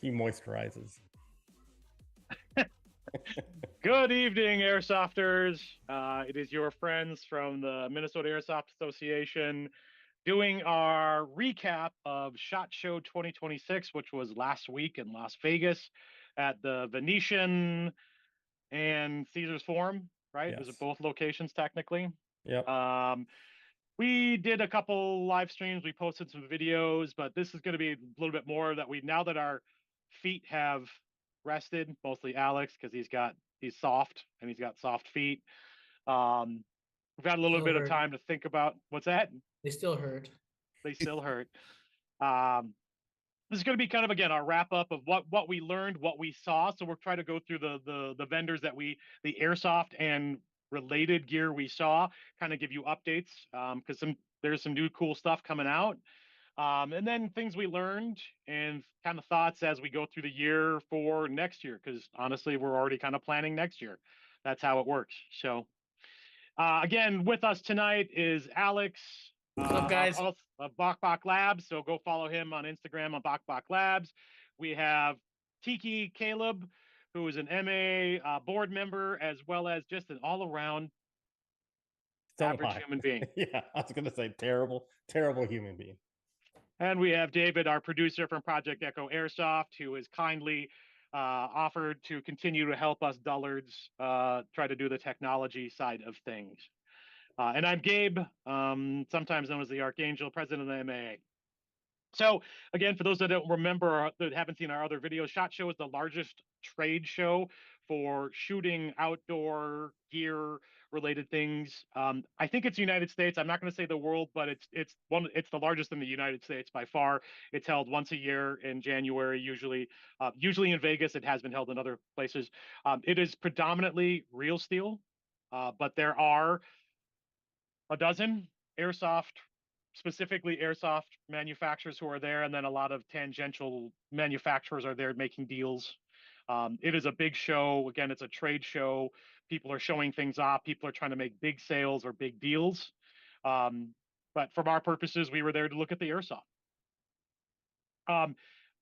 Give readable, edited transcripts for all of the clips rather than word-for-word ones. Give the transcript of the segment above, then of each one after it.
He moisturizes. Good evening, Airsofters. It is your friends from the Minnesota Airsoft Association doing our recap of SHOT Show 2026, which was last week in Las Vegas at the Venetian and Caesars Forum, right? Yes. Those are both locations technically. Yep. We did a couple live streams, we posted some videos, but this is going to be a little bit more that now that our feet have rested, mostly Alex, because he's soft and he's got soft feet. We've had a little bit of time to think about what's that. They still hurt. They still hurt. This is going to be kind of, again, our wrap up of what we learned, what we saw. So we're trying to go through the vendors that the Airsoft and related gear we saw, kind of give you updates, because there's some new cool stuff coming out. And then things we learned and kind of thoughts as we go through the year for next year, because honestly, we're already kind of planning next year. That's how it works. So again, with us tonight is Alex. What's up, guys? Of Bok Labs. So go follow him on Instagram on Bok Labs. We have Tiki Caleb, who is an MA board member, as well as just an all-around average human being. Yeah, I was going to say terrible human being. And we have David, our producer from Project Echo Airsoft, who has kindly offered to continue to help us dullards try to do the technology side of things. And I'm Gabe, sometimes known as the Archangel, president of the MAA. So again, for those that don't remember or that haven't seen our other videos, SHOT Show is the largest trade show for shooting outdoor gear related things. I think it's United States. I'm not going to say the world, but it's the largest in the United States by far. It's held once a year in January, usually in Vegas. It has been held in other places. It is predominantly real steel, but there are a dozen specifically airsoft manufacturers who are there, and then a lot of tangential manufacturers are there making deals. It is a big show. Again, it's a trade show. People are showing things off. People are trying to make big sales or big deals. But from our purposes, we were there to look at the airsoft.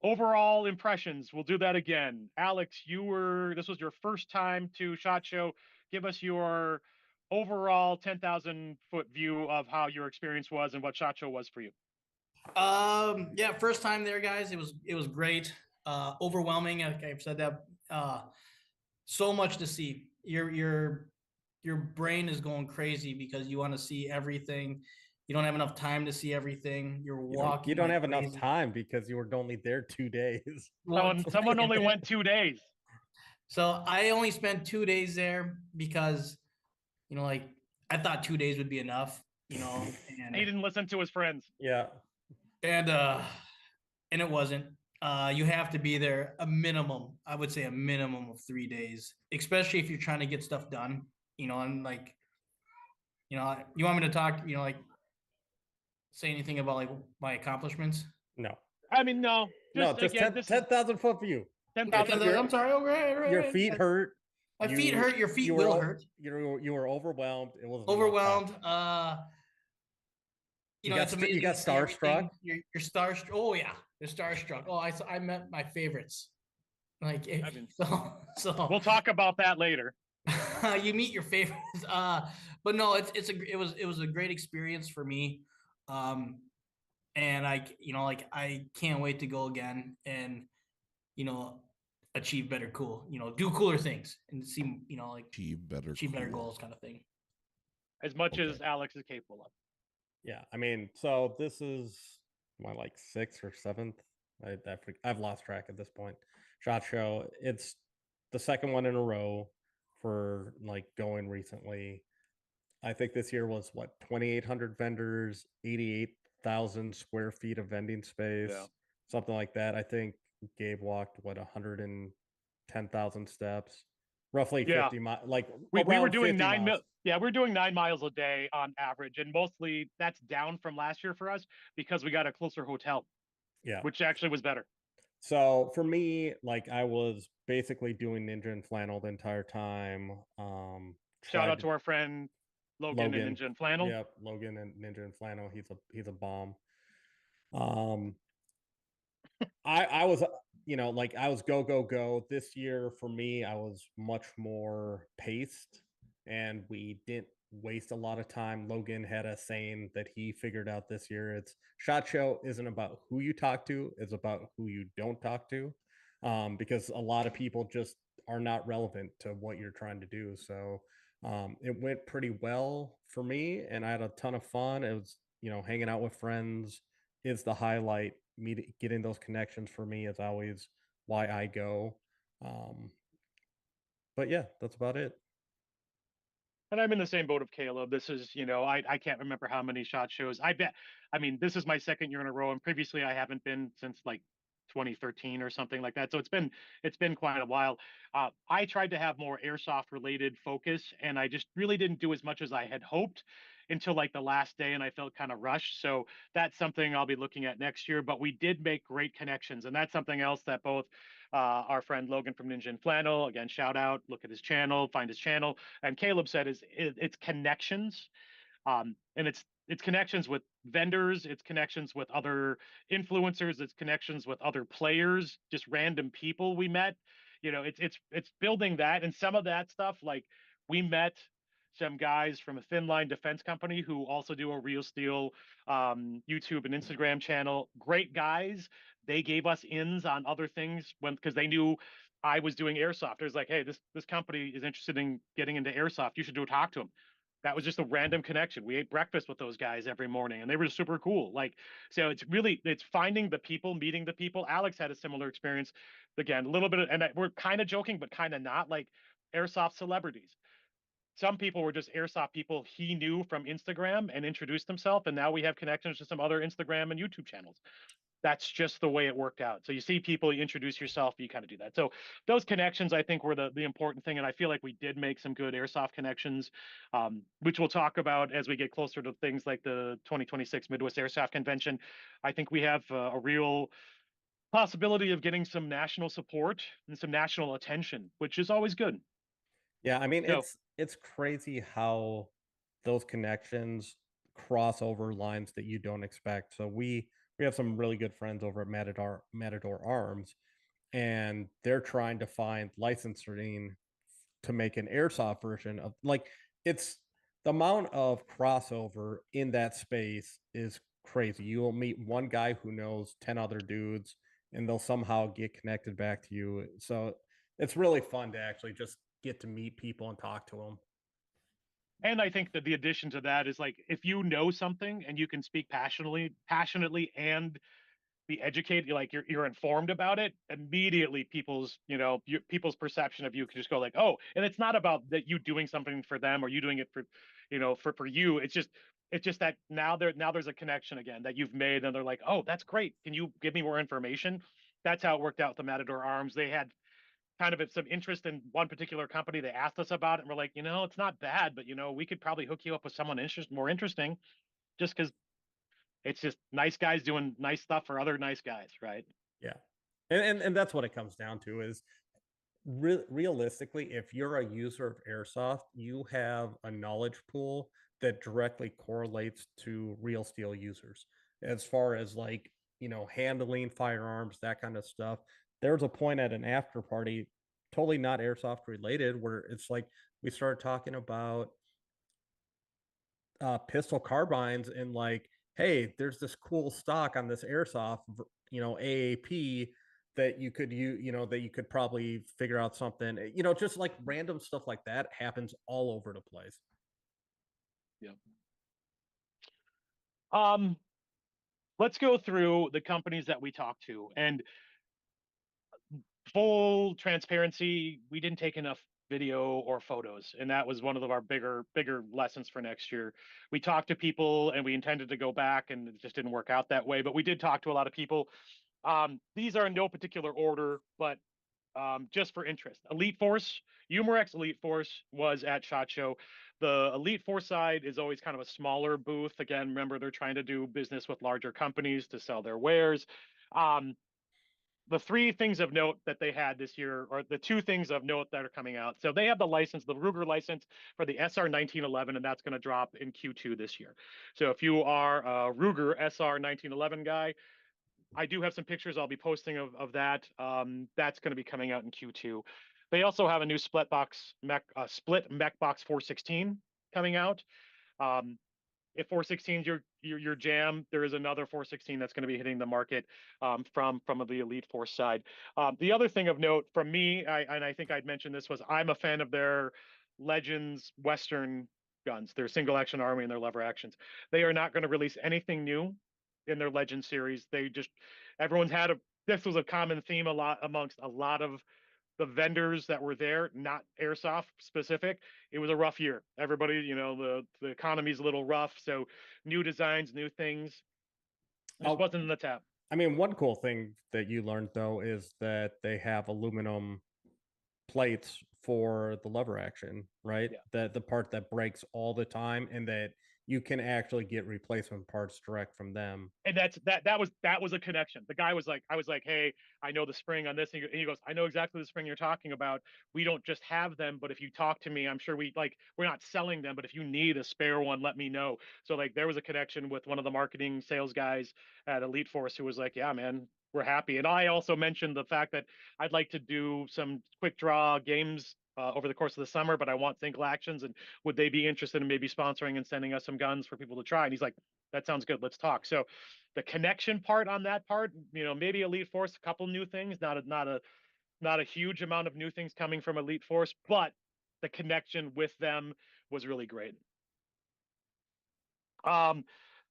Overall impressions, we'll do that again. Alex, this was your first time to SHOT Show. Give us your overall 10,000 foot view of how your experience was and what SHOT Show was for you. Yeah, first time there, guys. It was great. Overwhelming. Like I've said that. So much to see. Your brain is going crazy because you want to see everything. You don't have enough time to see everything. You're walking. You don't have enough time because you were only there 2 days. Someone only went 2 days. So I only spent 2 days there because, like I thought 2 days would be enough, and he didn't listen to his friends. Yeah. And it wasn't. You have to be there I would say a minimum of 3 days, especially if you're trying to get stuff done, and like, you want me to talk, say anything about like my accomplishments? No. I mean, no. Just 10,000 foot view. 10,000. I'm sorry. Right. Your feet hurt. My feet hurt. Your feet will hurt. You were overwhelmed. It was overwhelmed. It's amazing. You got starstruck. You're starstruck. Oh yeah, you're starstruck. Oh, I met my favorites. Like so. We'll talk about that later. You meet your favorites. But no, it was a great experience for me. And I can't wait to go again and achieve better do cooler things and see achieve better goals kind of thing, as much as Alex is capable of. Yeah, I mean, so this is my 6th or 7th. I've lost track at this point. SHOT Show. It's the second one in a row for going recently. I think this year was 2,800 vendors, 88,000 square feet of vending space, something like that. I think Gabe walked 110,000 steps, roughly 50 miles. We were doing 9 miles. Yeah, we're doing 9 miles a day on average, and mostly that's down from last year for us because we got a closer hotel. Yeah, which actually was better. So for me, I was basically doing Ninja and Flannel the entire time. Shout out to our friend Logan and Ninja and Flannel. Yep, Logan and Ninja and Flannel. He's a bomb. I was like I was go, go, go. This year for me, I was much more paced and we didn't waste a lot of time. Logan had a saying that he figured out this year. It's SHOT Show isn't about who you talk to, it's about who you don't talk to. Because a lot of people just are not relevant to what you're trying to do. So it went pretty well for me and I had a ton of fun. It was, hanging out with friends is the highlight. Getting those connections for me is always why I go. Um, but yeah, that's about it. And I'm in the same boat of Caleb. This is, I can't remember how many SHOT Shows. I mean, this is my second year in a row, and previously I haven't been since like 2013 or something like that. So it's been quite a while. I tried to have more airsoft related focus, and I just really didn't do as much as I had hoped until like the last day, and I felt kind of rushed. So that's something I'll be looking at next year. But we did make great connections, and that's something else that both our friend Logan from Ninja and Flannel, again, shout out, look at his channel, find his channel, and Caleb said it's connections, and it's connections with vendors, it's connections with other influencers, it's connections with other players, just random people we met. It's building that, and some of that stuff, like we met some guys from a thin line defense company who also do a Real Steel YouTube and Instagram channel. Great guys. They gave us ins on other things because they knew I was doing airsoft. It was like, hey, this company is interested in getting into airsoft. You should do a talk to them. That was just a random connection. We ate breakfast with those guys every morning, and they were super cool. Like, so it's finding the people, meeting the people. Alex had a similar experience. Again, a little bit, we're kind of joking, but kind of not. Like airsoft celebrities. Some people were just airsoft people he knew from Instagram and introduced himself, and now we have connections to some other Instagram and YouTube channels. That's just the way it worked out. So you see people, you introduce yourself, you kind of do that. So those connections, I think, were the important thing. And I feel like we did make some good airsoft connections, which we'll talk about as we get closer to things like the 2026 Midwest Airsoft Convention. I think we have a real possibility of getting some national support and some national attention, which is always good. Yeah, I mean So it's crazy how those connections cross over lines that you don't expect. So we have some really good friends over at Matador Arms, and they're trying to find licensing to make an airsoft version of, like, it's the amount of crossover in that space is crazy. You will meet one guy who knows 10 other dudes and they'll somehow get connected back to you. So it's really fun to actually just get to meet people and talk to them. and I think that the addition to that is like if you know something and you can speak passionately and be educated, you're informed about it, immediately people's perception of you can just go like, oh, and it's not about that you doing something for them or you doing it for for you. It's just that now there's a connection again that you've made, and they're like, oh, that's great, can you give me more information? That's how it worked out with the Matador Arms. They had kind of some interest in one particular company. They asked us about it, and we're like, it's not bad, but we could probably hook you up with someone more interesting, just because it's just nice guys doing nice stuff for other nice guys, right? Yeah. And that's what it comes down to is realistically, if you're a user of airsoft, you have a knowledge pool that directly correlates to real steel users as far as, like, handling firearms, that kind of stuff. There's a point at an after party, totally not airsoft related, where it's like we started talking about pistol carbines and, like, hey, there's this cool stock on this airsoft, AAP that that you could probably figure out something, just like random stuff like that happens all over the place. Yeah. Um, let's go through the companies that we talked to, and full transparency, we didn't take enough video or photos, and that was one of our bigger lessons for next year. We talked to people and we intended to go back, and it just didn't work out that way, but we did talk to a lot of people. These are in no particular order, but just for interest. Elite Force, Umarex Elite Force was at SHOT Show. The Elite Force side is always kind of a smaller booth. Again, remember, they're trying to do business with larger companies to sell their wares. The three things of note that they had this year, or the two things of note that are coming out. So they have the Ruger license for the SR 1911, and that's going to drop in Q2 this year. So if you are a Ruger SR 1911 guy, I do have some pictures I'll be posting of that. That's going to be coming out in Q2. They also have a new split mech box 416 coming out. If 416 is your jam, there is another 416 that's going to be hitting the market from the Elite Force side. The other thing of note from me, and I think I'd mentioned this, was I'm a fan of their Legends Western guns, their single action army and their lever actions. They are not going to release anything new in their Legend series. Everyone's had this was a common theme amongst a lot of the vendors that were there, not Airsoft specific. It was a rough year. Everybody, the economy's a little rough, so new designs, new things. Just wasn't in the tap. I mean, one cool thing that you learned though is that they have aluminum plates for the lever action, right? Yeah. The part that breaks all the time, and that you can actually get replacement parts direct from them. And that was a connection. The guy was like, I was like, hey, I know the spring on this, and he goes, I know exactly the spring you're talking about. We don't just have them, but if you talk to me, I'm sure we're not selling them, but if you need a spare one, let me know. So like there was a connection with one of the marketing sales guys at Elite Force who was like, yeah, man, we're happy. And I also mentioned the fact that I'd like to do some quick draw games over the course of the summer, but I want single actions, and would they be interested in maybe sponsoring and sending us some guns for people to try? And he's like, that sounds good. Let's talk. So the connection part on that part, maybe Elite Force, a couple new things, not a huge amount of new things coming from Elite Force, but the connection with them was really great.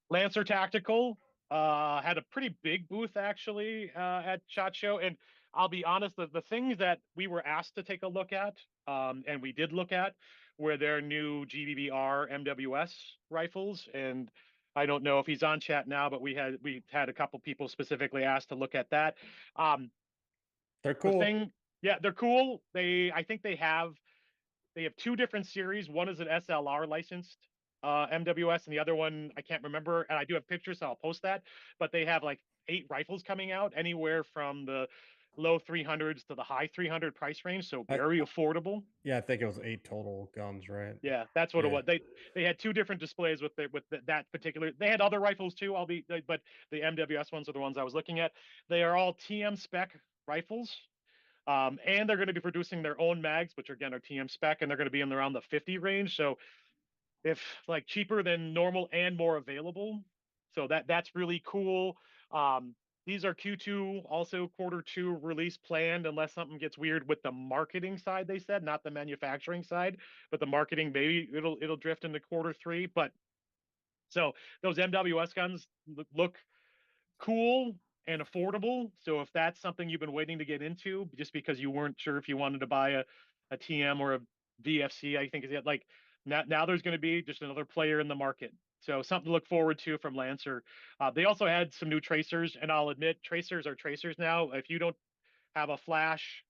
Lancer Tactical had a pretty big booth actually at SHOT Show, and I'll be honest, the things that we were asked to take a look at, and we did look at, were their new GBBR MWS rifles. And I don't know if he's on chat now, but we had a couple people specifically asked to look at that. They're cool. They're cool. I think they have two different series. One is an SLR licensed MWS, and the other one I can't remember, and I do have pictures, so I'll post that. But they have like 8 rifles coming out, anywhere from the low 300s to the high 300 price range, so very affordable. Yeah, I think it was 8 total guns, right? Yeah, that's what it was. They had 2 different displays with that particular. They had other rifles too, but the MWS ones are the ones I was looking at. They are all TM spec rifles. And they're going to be producing their own mags, which again are TM spec, and they're going to be in around the 50 range. So if like cheaper than normal and more available. So that's really cool. These are Q2, also Q2 release planned, unless something gets weird with the marketing side, they said, not the manufacturing side, but the marketing, maybe it'll drift into Q3. But so those MWS guns look cool and affordable. So if that's something you've been waiting to get into, just because you weren't sure if you wanted to buy a TM or a VFC, I think is it like now there's going to be just another player in the market. So something to look forward to from Lancer. They also had some new tracers, and I'll admit tracers are tracers now. If you don't have a flash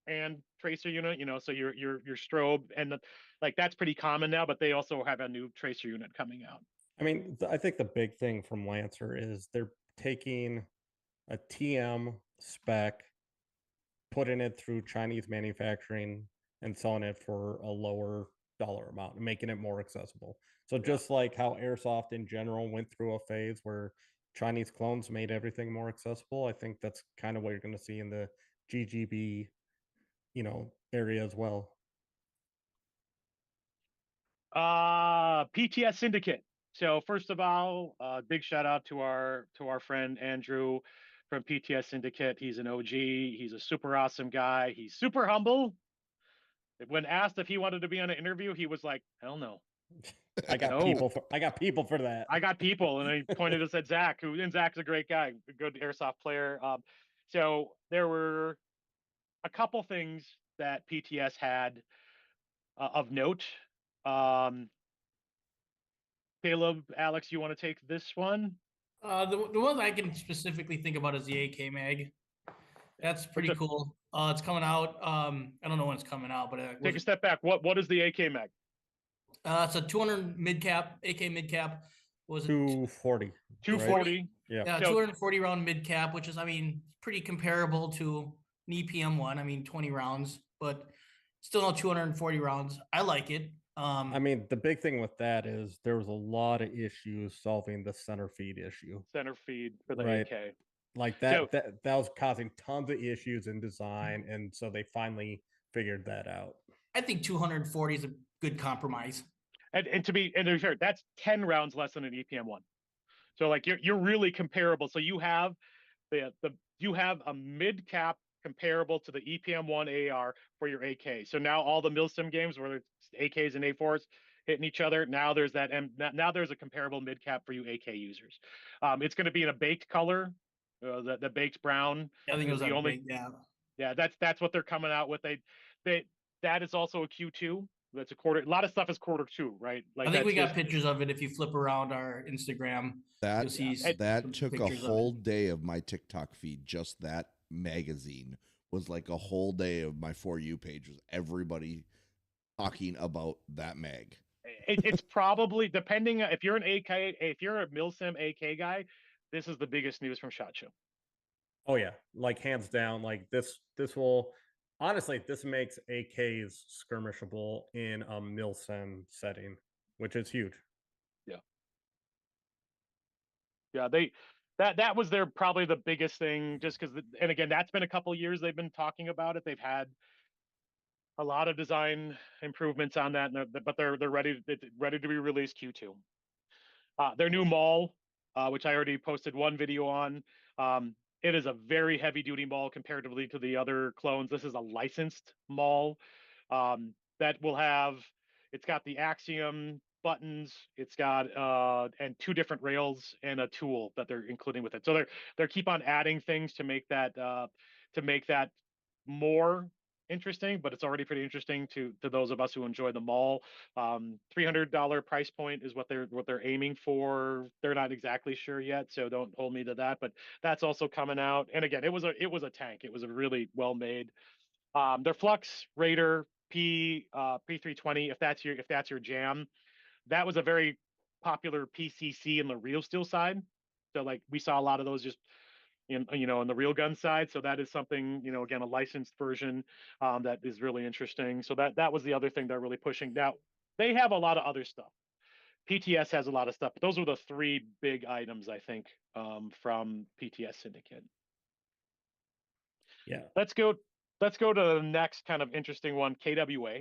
and tracer unit, so your strobe and that's pretty common now, but they also have a new tracer unit coming out. I mean, I think the big thing from Lancer is they're taking a TM spec, putting it through Chinese manufacturing, and selling it for a lower dollar amount and making it more accessible. So just like how Airsoft in general went through a phase where Chinese clones made everything more accessible, I think that's kind of what you're going to see in the GGB, area as well. PTS Syndicate. So first of all, big shout out to our friend Andrew from PTS Syndicate. He's an OG. He's a super awesome guy. He's super humble. When asked if he wanted to be on an interview, he was like, "Hell no." I got people for that. I got people, and he pointed us at Zach, and Zach's a great guy, a good Airsoft player. So there were a couple things that PTS had of note. Caleb, Alex, you want to take this one? The one I can specifically think about is the AK mag. That's pretty cool. It's coming out. I don't know when it's coming out, but take a step back. What is the AK mag? It's a 200 mid cap, AK mid cap. Was it 240? 240. Right? Yeah, 240 round mid cap, which is, pretty comparable to an EPM one. 20 rounds, but still not 240 rounds. I like it. The big thing with that is there was a lot of issues solving the center feed issue. Center feed for the AK. Like that was causing tons of issues in design, and so they finally figured that out. I think 240 is a good compromise. And to be fair, that's 10 rounds less than an EPM one. So like you're really comparable. So you have you have a mid cap comparable to the EPM one AR for your AK. So now all the Milsim games where it's AKs and A4s hitting each other, now there's that, and now there's a comparable mid cap for you AK users. It's going to be in a baked color, the baked brown. I think it was the only big, yeah. Yeah, that's what they're coming out with. They that is also a Q2. That's a quarter. A lot of stuff is quarter two, right? Like I think we got just, pictures of it. If you flip around our Instagram, That you'll see that took a whole day of my TikTok feed. Just that magazine was like a whole day of my For You page was everybody talking about that mag. It's probably, depending if you're an AK, if you're a Milsim AK guy, this is the biggest news from SHOT Show. Oh yeah, like hands down. Like this will honestly, this makes AKs skirmishable in a Milsim setting, which is huge. Yeah, that was their probably the biggest thing, just because, and again, that's been a couple years they've been talking about it. They've had a lot of design improvements on that, but they're ready to be released Q2. Their new maul, which I already posted one video on. It is a very heavy duty maul comparatively to the other clones. This is a licensed maul that will have. It's got the Axiom buttons. It's got and two different rails and a tool that they're including with it. So they're keep on adding things to make that more interesting, but it's already pretty interesting to those of us who enjoy the mall. $300 price point is what they're aiming for. They're not exactly sure yet, so don't hold me to that, but that's also coming out. And again, it was a tank. It was a really well made. Their Flux Raider P320, if that's your jam, that was a very popular PCC in the real steel side. So like we saw a lot of those just in the real gun side. So that is something, again, a licensed version that is really interesting. So that was the other thing they're really pushing. Now they have a lot of other stuff. PTS has a lot of stuff, but those were the three big items I think from PTS Syndicate. Yeah. Let's go to the next kind of interesting one, KWA.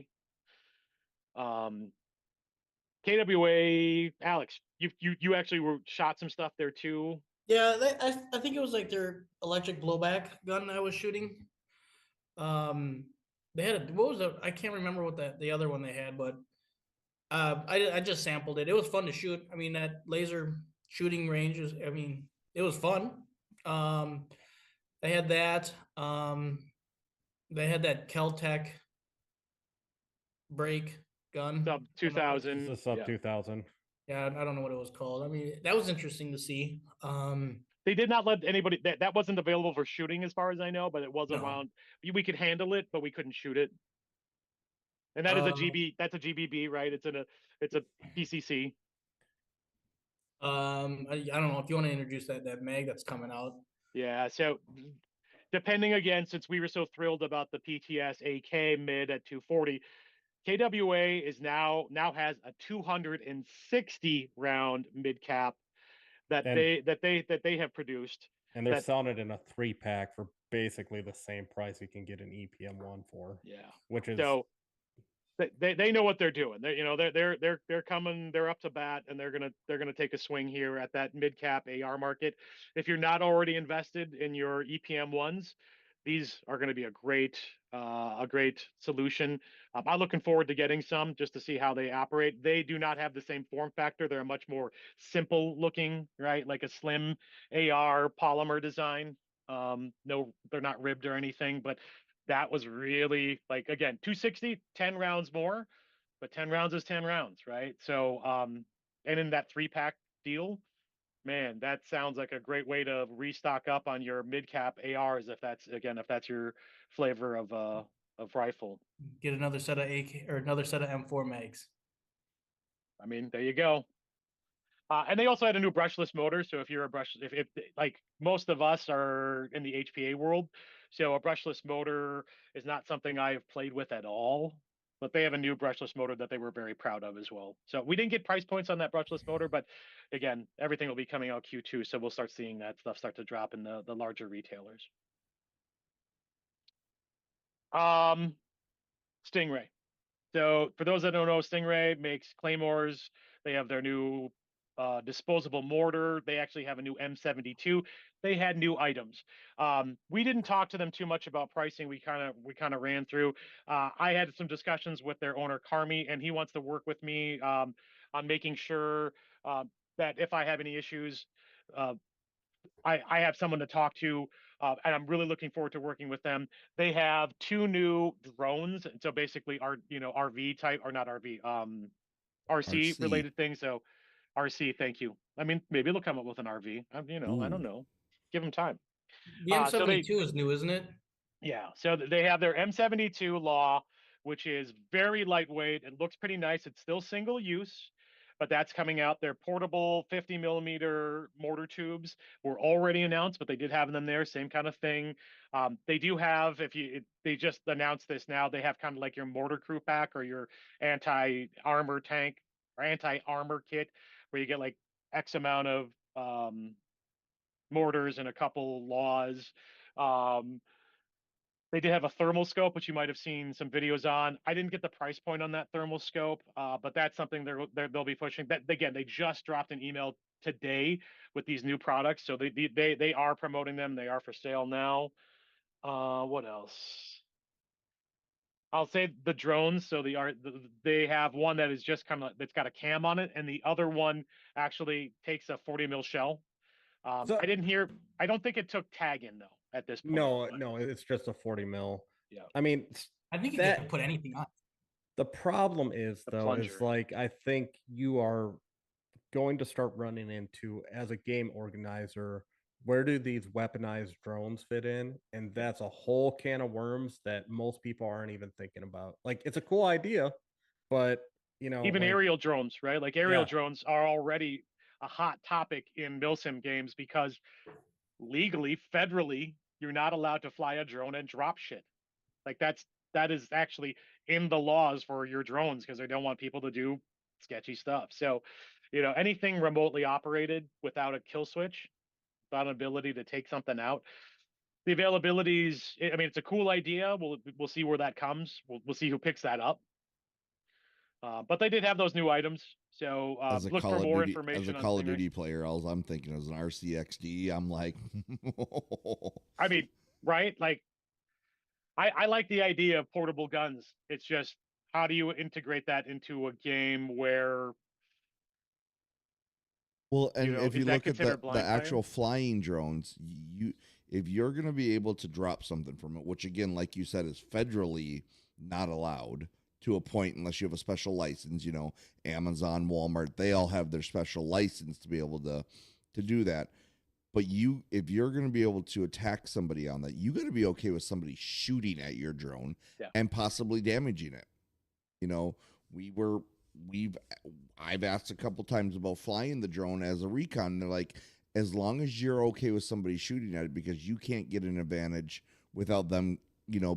KWA, Alex, you actually shot some stuff there too. Yeah, I think it was like their electric blowback gun I was shooting. They had I can't remember what the other one they had, but I just sampled it. It was fun to shoot. I mean, that laser shooting range is, I mean, it was fun. They had that. They had that Keltec break gun. Sub 2000. It's a sub 2000. Yeah, I don't know what it was called. I mean, that was interesting to see. They did not let anybody, that wasn't available for shooting as far as I know, but it was around. We could handle it, but we couldn't shoot it. And that is that's a GBB, right? It's a PCC. I don't know if you want to introduce that mag that's coming out. Yeah, so depending, again, since we were so thrilled about the PTS AK mid at 240, KWA is now has a 260 round mid cap that they have produced, and they're selling it in a 3-pack for basically the same price you can get an EPM one for. Yeah, which is so they know what they're doing. They're coming. They're up to bat, and they're gonna take a swing here at that mid cap AR market. If you're not already invested in your EPM ones, these are going to be a great solution. I'm looking forward to getting some just to see how they operate. They do not have the same form factor. They're a much more simple looking, right? Like a slim AR polymer design. No, they're not ribbed or anything, but that was really, like, again, 260, 10 rounds more, but 10 rounds is 10 rounds, right? So, and in that 3-pack deal, man, that sounds like a great way to restock up on your mid cap ARs if that's your flavor of rifle. Get another set of AK or another set of M4 mags. I mean, there you go. And they also had a new brushless motor. So if you're if like most of us are in the HPA world, so a brushless motor is not something I've played with at all. but they have a new brushless motor that they were very proud of as well. So we didn't get price points on that brushless motor, but again, everything will be coming out Q2, so we'll start seeing that stuff start to drop in the larger retailers. Stingray. So for those that don't know, Stingray makes claymores. They have their new disposable mortar. They actually have a new M72. They had new items. We didn't talk to them too much about pricing. We kind of ran through. I had some discussions with their owner Carmi, and he wants to work with me on making sure that if I have any issues, uh, I have someone to talk to, and I'm really looking forward to working with them. They have 2 new drones, and so basically RV type, or not RV, RC RC. related things. So RC, thank you. I mean, maybe they'll come up with an RV. I don't Ooh. know. Give them time. The So they M72 is new, isn't it? Yeah, so they have their M72 Law, which is very lightweight. It looks pretty nice. It's still single use, but that's coming out. Their portable 50 millimeter mortar tubes were already announced, but they did have them there. Same kind of thing. They do have, they just announced this now. They have kind of like your mortar crew pack or your anti-armor tank or anti-armor kit, where you get like X amount of mortars and a couple laws. They did have a thermal scope, which you might have seen some videos on. I didn't get the price point on that thermal scope, but that's something they'll be pushing. That again, they just dropped an email today with these new products, so they are promoting them. They are for sale now. What else? I'll say the drones. So they have one that is just kind of that's got a cam on it, and the other one actually takes a 40 mil shell. So- I don't think it took tag in though at this point. No, it's just a 40 mil. Yeah. I mean, I think you that can put anything on. the problem is The though, is plunger. like I think you are going to start running into, as a game organizer, where do these weaponized drones fit in? And that's a whole can of worms that most people aren't even thinking about. Like, it's a cool idea, but Even like, aerial drones, right? Like aerial Yeah. drones are already a hot topic in milsim games because legally, federally, you're not allowed to fly a drone and drop shit. Like that is actually in the laws for your drones because they don't want people to do sketchy stuff. So, anything remotely operated without a kill switch, without an ability to take something out. The availabilities, I mean, it's a cool idea. We'll see where that comes. We'll see who picks that up. But they did have those new items, so As a look Call for of more Duty, information as a on Call of Stingray. Duty player, all I'm thinking is an RCXD. I'm like, I mean, right? Like, I like the idea of portable guns. It's just how do you integrate that into a game where well, and if is you that look at the considered blind fire? actual flying drones, if you're going to be able to drop something from it, which again, like you said, is federally not allowed to a point unless you have a special license. Amazon, Walmart, they all have their special license to be able to do that. But if you're going to be able to attack somebody on that, you got to be okay with somebody shooting at your drone and possibly damaging it. I've asked a couple times about flying the drone as a recon. And they're like, as long as you're okay with somebody shooting at it, because you can't get an advantage without them,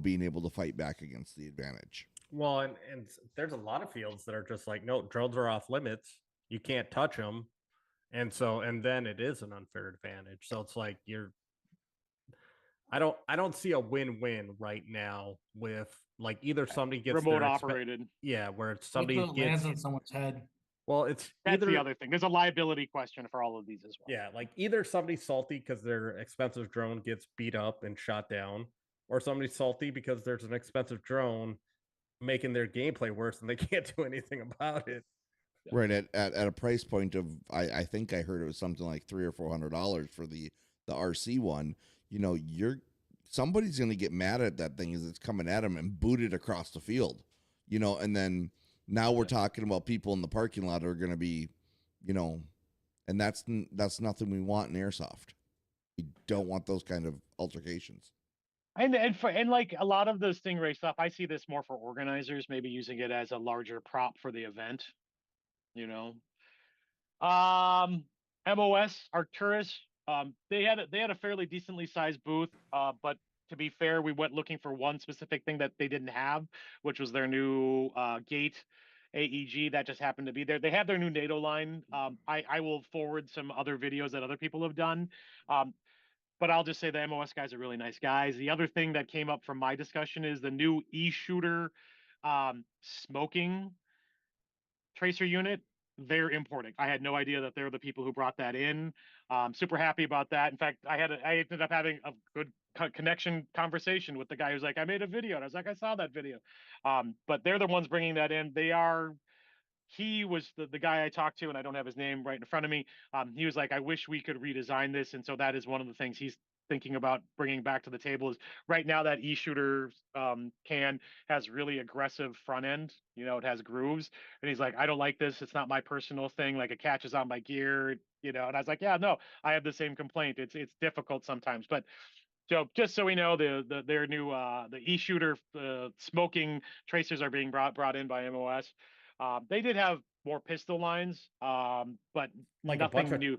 being able to fight back against the advantage. Well, and there's a lot of fields that are just like, no, drones are off limits. You can't touch them. And then it is an unfair advantage. So it's like I don't see a win-win right now with like either somebody gets remote operated. where it's Somebody somebody lands gets on someone's head. well, it's That's either the other thing. There's a liability question for all of these as well. yeah, like either somebody's salty because their expensive drone gets beat up and shot down, or somebody's salty because there's an expensive drone making their gameplay worse and they can't do anything about it. Right at a price point of I think I heard it was something like $300 or $400 for the RC one. Somebody's going to get mad at that thing as it's coming at them and boot it across the field. And then now we're talking about people in the parking lot are going to be, and that's nothing we want in airsoft. We don't want those kind of altercations. And like a lot of the Stingray stuff, I see this more for organizers, maybe using it as a larger prop for the event. MOS Arcturus, they had a fairly decently sized booth, but to be fair, we went looking for one specific thing that they didn't have, which was their new gate AEG that just happened to be there. They have their new NATO line. I will forward some other videos that other people have done. But I'll just say the MOS guys are really nice guys. The other thing that came up from my discussion is the new e-shooter smoking tracer unit. They're importing. I had no idea that they're the people who brought that in. Super happy about that. In fact, I ended up having a good connection conversation with the guy who's like, I made a video, and I was like, I saw that video. But they're the ones bringing that in. He was the guy I talked to, and I don't have his name right in front of me. He was like, I wish we could redesign this. And so that is one of the things he's thinking about bringing back to the table. Is right now that e-shooter can has really aggressive front end. It has grooves. And he's like, I don't like this. It's not my personal thing. Like, it catches on my gear, And I was like, yeah, no, I have the same complaint. It's difficult sometimes. But so just so we know, their new the e-shooter smoking tracers are being brought in by MOS. They did have more pistol lines, but Like nothing new.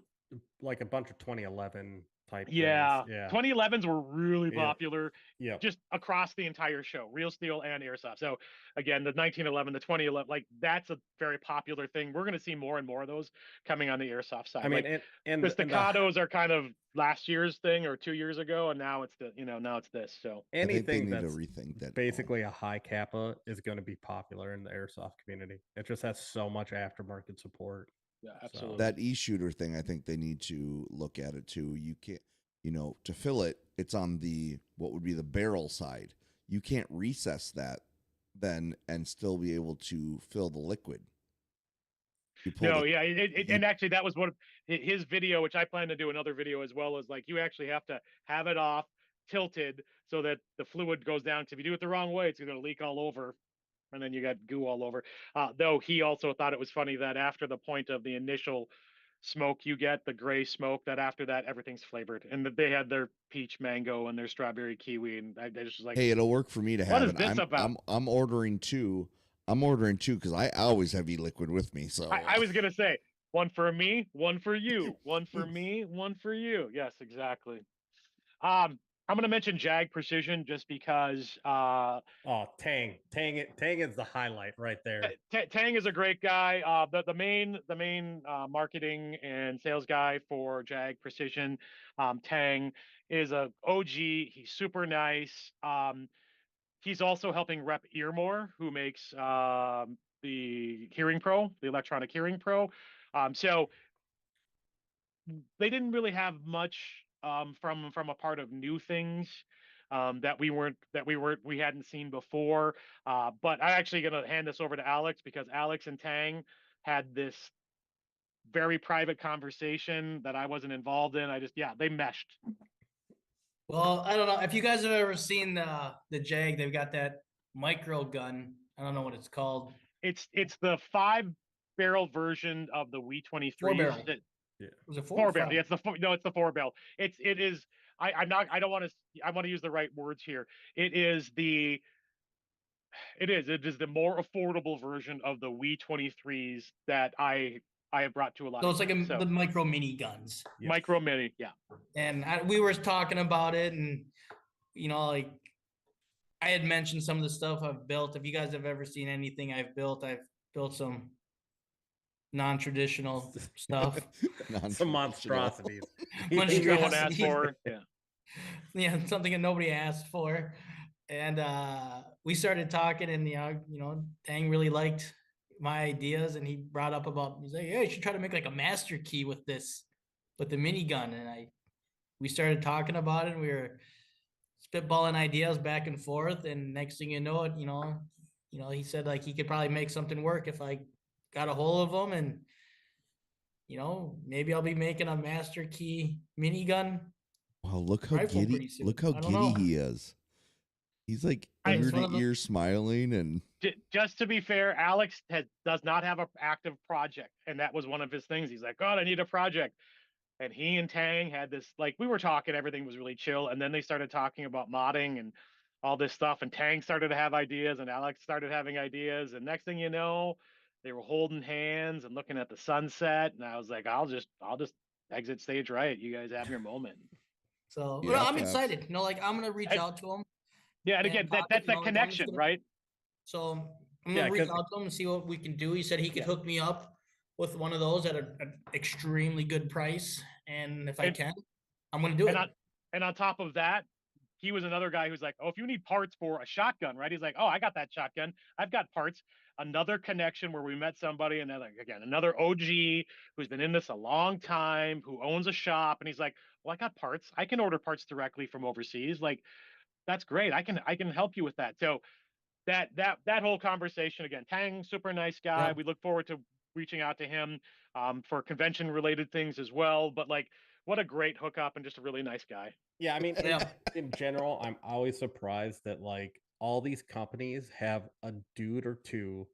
Like a bunch of 2011 type Yeah, things. Yeah. 2011s were really Yeah. popular, Yeah. just across the entire show, Real Steel and Airsoft. So again, the 1911, the 2011, like that's a very popular thing. We're going to see more and more of those coming on the Airsoft side. I mean, like, and the staccatos are kind of last year's thing or 2 years ago, and now it's now it's this. So I think they anything need to that's rethink that. basically a high kappa is going to be popular in the airsoft community. It just has so much aftermarket support. yeah, absolutely. That e-shooter thing, I think they need to look at it too. You can't, to fill it, it's on the what would be the barrel side. You can't recess that then and still be able to fill the liquid. And actually that was one of his video, which I plan to do another video as well, is like you actually have to have it off tilted so that the fluid goes down. Because if you do it the wrong way, it's going to leak all over, and then you got goo all over. Though he also thought it was funny that after the point of the initial smoke you get, the gray smoke, that after that everything's flavored, and that they had their peach mango and their strawberry kiwi, and I just was like, hey, it'll work for me to have what it. is this about? I'm ordering two. I'm ordering two because I always have e-liquid with me. So I was gonna say one for me, one for you, one for me, one for you. Yes, exactly. I'm gonna mention Jag Precision just because Oh, Tang is the highlight right there. Tang is a great guy. The main marketing and sales guy for Jag Precision, Tang, is a OG. He's super nice. He's also helping rep Earmore, who makes the Hearing Pro, the electronic Hearing Pro. So they didn't really have much from a part of new things that we hadn't seen before. But I'm actually gonna hand this over to Alex, because Alex and Tang had this very private conversation that I wasn't involved in. They meshed. Well, I don't know if you guys have ever seen the Jag. They've got that micro gun. I don't know what it's called. It's the 5-barrel version of the W23. 4-barrel. Yeah. Was it 4-barrel? Yeah, it's the 4-barrel. It is. I don't want to. I want to use the right words here. It is the more affordable version of the W23s that I have brought to a lot. So it's like the micro mini guns. Yes. Micro mini, yeah. And we were talking about it, and like I had mentioned some of the stuff I've built. If you guys have ever seen anything I've built some non-traditional stuff. Some monstrosities. No one asked for. Yeah, something that nobody asked for. And we started talking, and Tang really liked my ideas, and he brought up he's like, hey, you should try to make like a master key with the minigun. And we started talking about it, and we were spitballing ideas back and forth, and next thing you know it, he said like he could probably make something work if I got a hold of him, and maybe I'll be making a master key minigun. Wow, look how giddy he is. He's like ear to ear smiling. And just to be fair, Alex does not have an active project, and that was one of his things. He's like, God, I need a project. And he and Tang had this, like, we were talking, everything was really chill, and then they started talking about modding and all this stuff, and Tang started to have ideas, and Alex started having ideas, and next thing you know, they were holding hands and looking at the sunset, and I was like, I'll just exit stage right. You guys have your moment. So Yep, I'm yep. excited. Like I'm gonna reach And- out to him. Yeah, and And again, talk to that's him, that like, I'm just connection, gonna- right? So I'm Yeah, gonna reach 'cause- out to him and see what we can do. He said he could Yeah. hook me up with one of those at an extremely good price, and if I And- can, I'm gonna do it. And on top of that, he was another guy who's like, oh, if you need parts for a shotgun, right? He's like, oh, I got that shotgun. I've got parts. Another connection where we met somebody, and then like again, another OG who's been in this a long time, who owns a shop, and he's like, well, I got parts. I can order parts directly from overseas. Like, that's great. I can help you with that. So that whole conversation again, Tang, super nice guy. Yep. We look forward to reaching out to him for convention related things as well. But like, what a great hookup and just a really nice guy. Yeah, I mean, Yeah. in general, I'm always surprised that like all these companies have a dude or two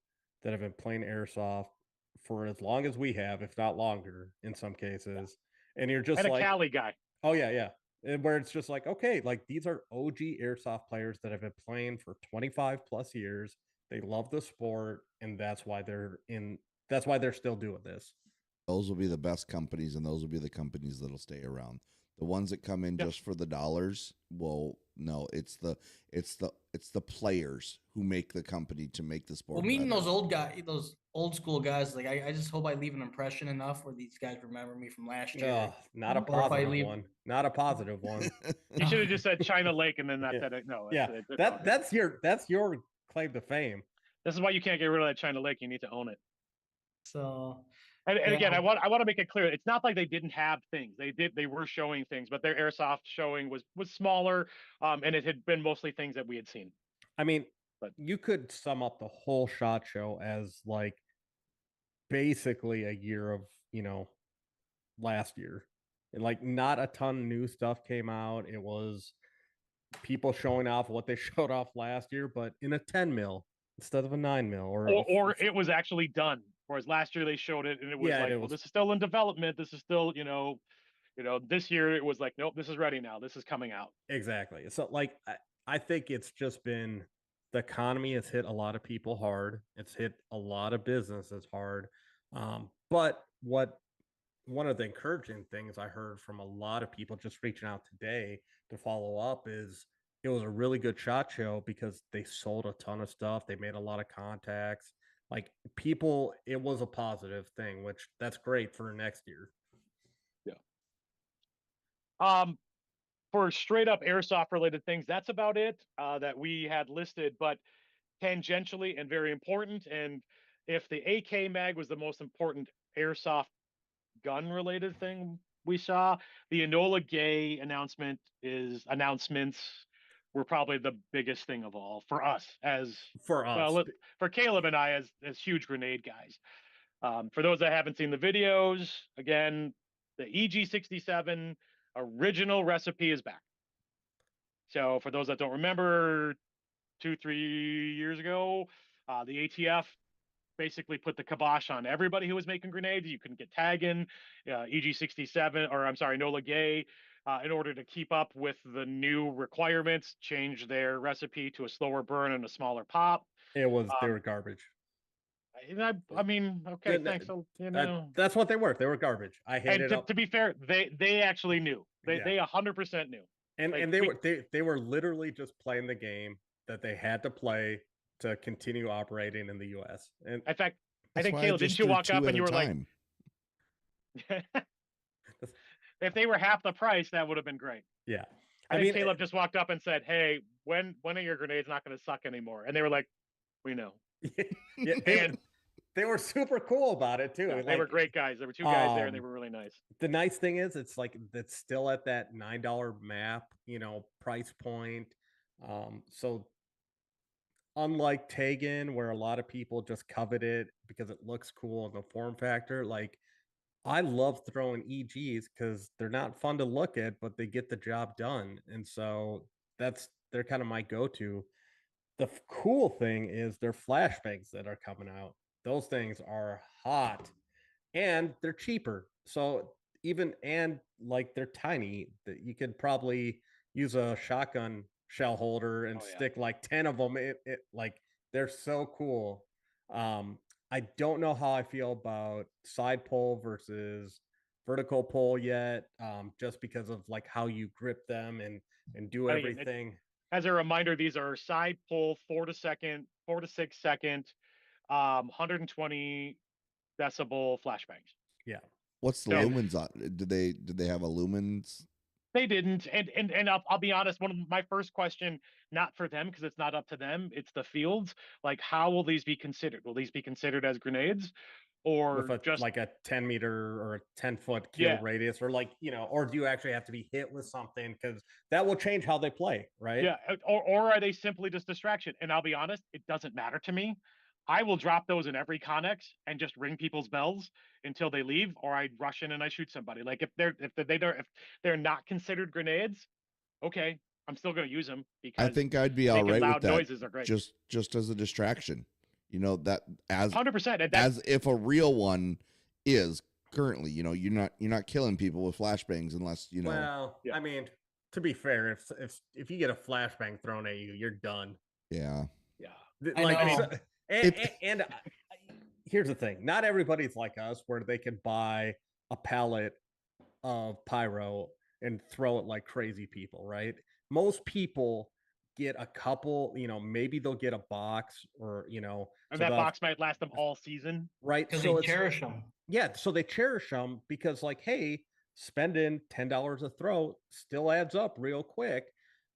that have been playing airsoft for as long as we have, if not longer, in some cases. And you're just And a like, Cali guy. oh yeah, yeah. And where it's just like, okay, like these are OG airsoft players that have been playing for 25 plus years. They love the sport, and that's why they're still doing this. Those will be the best companies, and those will be the companies that'll stay around. The ones that come in Yep. just for the dollars, well, no, it's the players who make the company to make the sport. Well, meeting better. those old school guys, like I just hope I leave an impression enough where these guys remember me from last year. Ugh, not a Or if I positive leave- one. Not a positive one. You should have just said China Lake and then that Yeah. said it. No, Yeah, that's your claim to fame. this is why you can't get rid of that China Lake. You need to own it. So And Yeah. again, I want to make it clear. It's not like they didn't have things. They were showing things, but their airsoft showing was smaller, and it had been mostly things that we had seen. I mean, But- you could sum up the whole SHOT Show as like basically a year of, last year. And like not a ton of new stuff came out. It was people showing off what they showed off last year, but in a 10 mil instead of a 9 mil Or it was actually done. Whereas last year they showed it and it was Yeah, like, it well, was- this is still in development. This is still, this year it was like, nope, this is ready now. This is coming out. Exactly. So like I think it's just been the economy has hit a lot of people hard. It's hit a lot of businesses hard. But one of the encouraging things I heard from a lot of people just reaching out today to follow up is it was a really good SHOT Show because they sold a ton of stuff. They made a lot of contacts. Like people, it was a positive thing, which that's great for next year. For straight up airsoft related things, that's about it that we had listed, but tangentially and very important. And if the AK mag was the most important airsoft gun related thing we saw, the Enola Gay announcements were probably the biggest thing of all for us For us. well, for Caleb and I as huge grenade guys. For those that haven't seen the videos, again, the EG67 original recipe is back. So for those that don't remember, 2-3 years ago, the ATF basically put the kibosh on everybody who was making grenades. You couldn't get tagging, EG67, or I'm sorry, Nola Gay, in order to keep up with the new requirements, changed their recipe to a slower burn and a smaller pop. They were garbage. And I mean, okay, Yeah, thanks. So, you know, that's what they were. They were garbage. I and hated to be fair, they actually knew. Yeah. They 100% knew. and like, and they were literally just playing the game that they had to play to continue operating in the US. And In fact, I That's think why Caleb, just didn't you threw walk two up at and a you were time. like, if they were half the price, that would have been great. yeah. I, I think mean, Caleb just walked up and said, "Hey, when are your grenades not going to suck anymore?" And they were like, "We know." yeah, And they were super cool about it too. yeah, they Like, were great guys. There were two guys there, and they were really nice. The nice thing is it's like it's still at that $9 map, price point. So unlike Tegan, where a lot of people just covet it because it looks cool and the form factor, like I love throwing EGs because they're not fun to look at, but they get the job done. And so they're kind of my go-to. The cool thing is their flashbangs that are coming out. Those things are hot and they're cheaper. So like they're tiny that you could probably use a shotgun shell holder and Oh, yeah. stick like 10 of them. Like they're so cool. I don't know how I feel about side pull versus vertical pull yet, just because of like how you grip them and do I mean, everything. as a reminder, these are side pull, 4 to 6 second, 120 decibel flashbangs. Yeah. What's the So- lumens on? Did they have a lumens? They didn't, and I'll be honest. One of my first question, not for them because it's not up to them. It's the fields. Like, how will these be considered? Will these be considered as grenades, or With a just like a 10-meter or a 10-foot kill Yeah. radius, or like, or do you actually have to be hit with something? Because that will change how they play, right? Yeah, or are they simply just distraction? And I'll be honest, it doesn't matter to me. I will drop those in every Connex and just ring people's bells until they leave, or I rush in and I shoot somebody. Like if they're not considered grenades, okay, I'm still going to use them because I think I'd be all making right with loud that. noises are great. Just as a distraction, that as 100%. as if a real one is currently. You're not killing people with flashbangs unless Well, Yeah. I mean, to be fair, if you get a flashbang thrown at you, you're done. Yeah. Yeah. I Like, know. so- and here's the thing: not everybody's like us, where they can buy a pallet of pyro and throw it like crazy people, right? Most people get a couple, maybe they'll get a box, or And so that they'll- box might last them all season. right? Because So they it's cherish them. yeah, so they cherish them because, like, hey, spending $10 a throw still adds up real quick.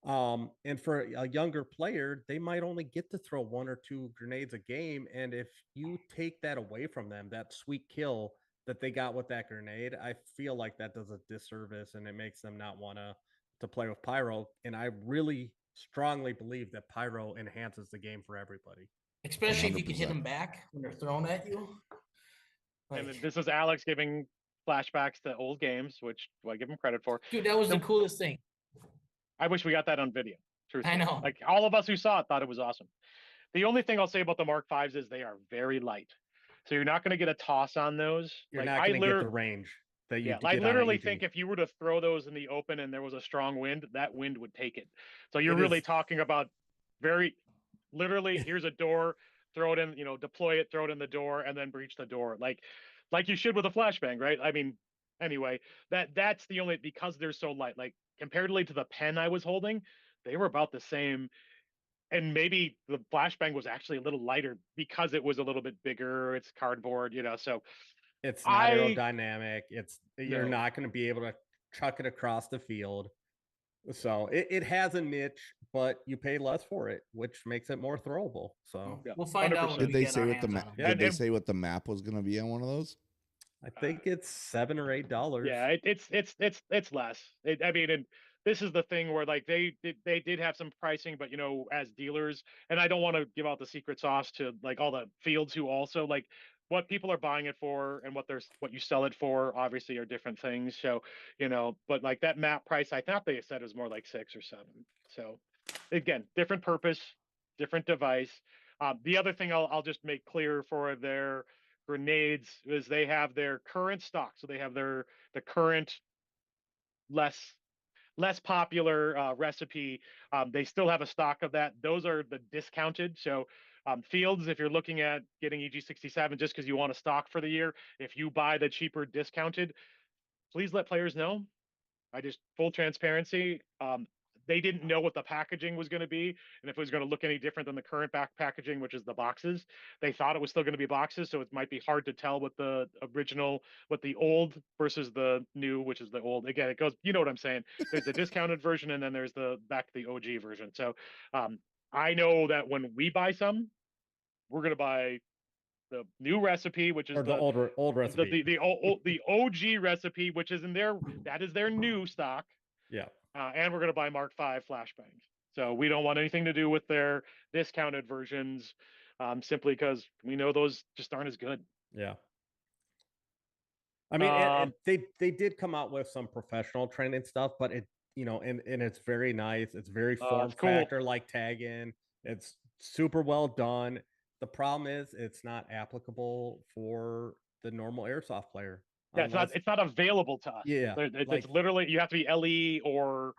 And for a younger player, they might only get to throw 1 or 2 grenades a game. And if you take that away from them, that sweet kill that they got with that grenade, I feel like that does a disservice, and it makes them not want to play with pyro. And I really strongly believe that pyro enhances the game for everybody. Especially if you can hit 100%. them back when they're thrown at you. And Like, this is Alex giving flashbacks to old games, which I give him credit for. dude, that was the No- coolest thing. I wish we got that on video. Truthfully. know. Like all of us who saw it thought it was awesome. The only thing I'll say about the Mark Fives is they are very light, so you're not going to get a toss on those. You're like not I going to get the literally, range that you yeah, get I on a literally EG. think if you were to throw those in the open and there was a strong wind, that wind would take it. So you're It really is- talking about very, literally. Here's a door, throw it in, deploy it, throw it in the door, and then breach the door, like you should with a flashbang, right? I mean, anyway, that's the only, because they're so light. Like comparatively to the pen I was holding, they were about the same. And maybe the flashbang was actually a little lighter because it was a little bit bigger. It's cardboard, so It's not aerodynamic. You're No. not going to be able to chuck it across the field. So it has a niche, but you pay less for it, which makes it more throwable. So Yeah, We'll find out 100%. when Did we they get say our what the hands map? on 'em. Yeah, Did they and- say what the map was going to be on one of those? I think it's $7 or $8. Yeah, it's less. I mean, and this is the thing where like they did have some pricing, but as dealers, and I don't want to give out the secret sauce to like all the fields who also like what people are buying it for and what you sell it for obviously are different things. So but like that map price, I thought they said was more like 6 or 7. So again, different purpose, different device. The other thing I'll just make clear for their grenades is they have their current stock, so they have the current less popular recipe. They still have a stock of that. Those are the discounted. So fields, if you're looking at getting EG67 just because you want a stock for the year, if you buy the cheaper discounted, please let players know. Full transparency. They didn't know what the packaging was going to be and if it was going to look any different than the current back packaging, which is the boxes. They thought it was still going to be boxes, so it might be hard to tell what the old versus the new, which is the old. Again, it goes, you know what I'm saying? There's the discounted version and then there's the OG version. So I know that when we buy some, we're going to buy the new recipe, which is Or the old recipe. the OG recipe, which is that is their new stock. Yeah. And we're going to buy Mark V flashbangs. So we don't want anything to do with their discounted versions, simply because we know those just aren't as good. Yeah. I mean, and they did come out with some professional training stuff, but it, and it's very nice. It's very form it's cool. factor like tag in. It's super well done. The problem is it's not applicable for the normal airsoft player. Yeah, it's not available to us. Yeah, It's like- literally you have to be LE or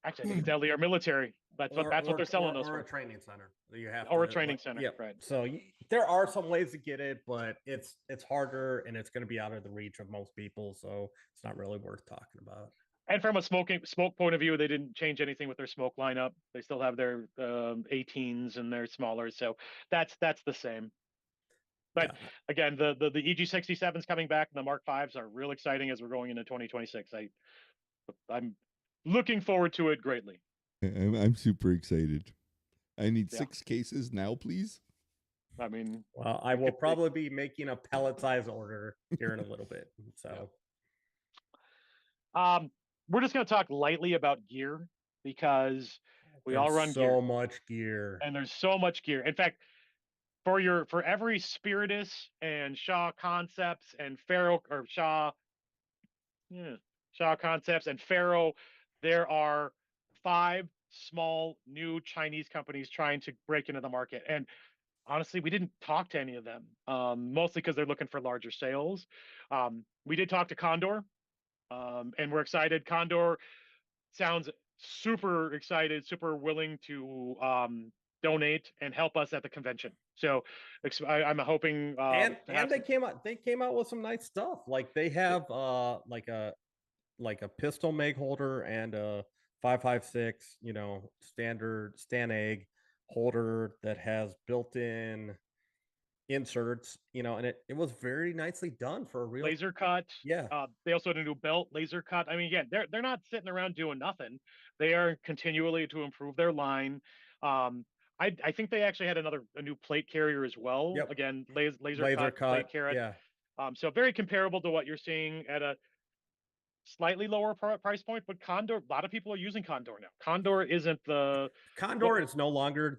actually I think it's LE or military. That's what they're selling those or for. a training center. You have Or to, a training center, Yep. right? So there are some ways to get it, but it's harder and it's going to be out of the reach of most people. So it's not really worth talking about. And from a smoke point of view, they didn't change anything with their smoke lineup. They still have their 18s and they're smaller, so that's the same. But Yeah. again, the EG67 is coming back, and the Mark Vs are real exciting as we're going into 2026. I'm looking forward to it greatly. I'm super excited. I need Yeah. 6 cases now, please. I mean, Well, I will probably be making a pellet size order here in a little bit. So, we're just going to talk lightly about gear because we all run so gear, much gear, and there's so much gear. In fact, for every Spiritus and Shaw Concepts and Shaw Concepts and Faro, there are 5 small new Chinese companies trying to break into the market. And honestly, we didn't talk to any of them, mostly because they're looking for larger sales. We did talk to Condor, and we're excited. Condor sounds super excited, super willing to donate and help us at the convention. So I'm hoping and they came out with some nice stuff. Like they have like a pistol mag holder and a 5.56, standard Stan egg holder that has built-in inserts, and it was very nicely done for a real laser cut. Yeah. They also had a new belt, laser cut. I mean, again, they're not sitting around doing nothing. They are continually to improve their line. I think they actually had a new plate carrier as well. Yep. Again, laser cut plate carrier. Yeah. So very comparable to what you're seeing at a slightly lower price point, but Condor, a lot of people are using Condor now. Condor isn't the Condor is no longer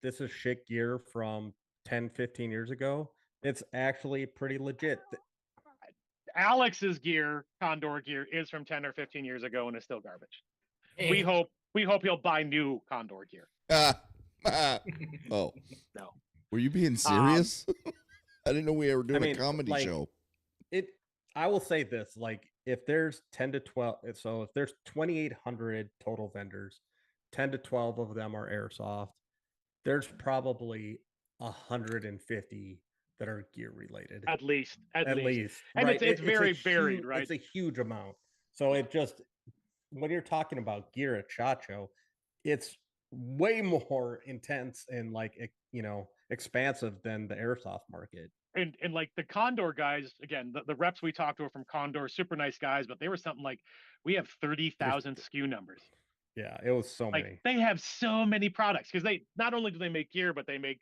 this is shit gear from 10-15 years ago. It's actually pretty legit. Alex's gear, Condor gear, is from 10 or 15 years ago and is still garbage. Hey. We hope he'll buy new Condor gear. Oh no, were you being serious? I didn't know we were doing a comedy show. I will say this: like, if there's 10 to 12, so if there's 2,800 total vendors, 10 to 12 of them are Airsoft. There's probably 150 that are gear related. At least. And right? it's very varied, right? It's a huge amount. So it just, when you're talking about gear at SHOT Show, it's way more intense and expansive than the Airsoft market. And like the Condor guys, again, the reps we talked to are from Condor, super nice guys, but they were something like, we have 30,000 SKU numbers. Yeah, it was so many. They have so many products because they not only do they make gear, but they make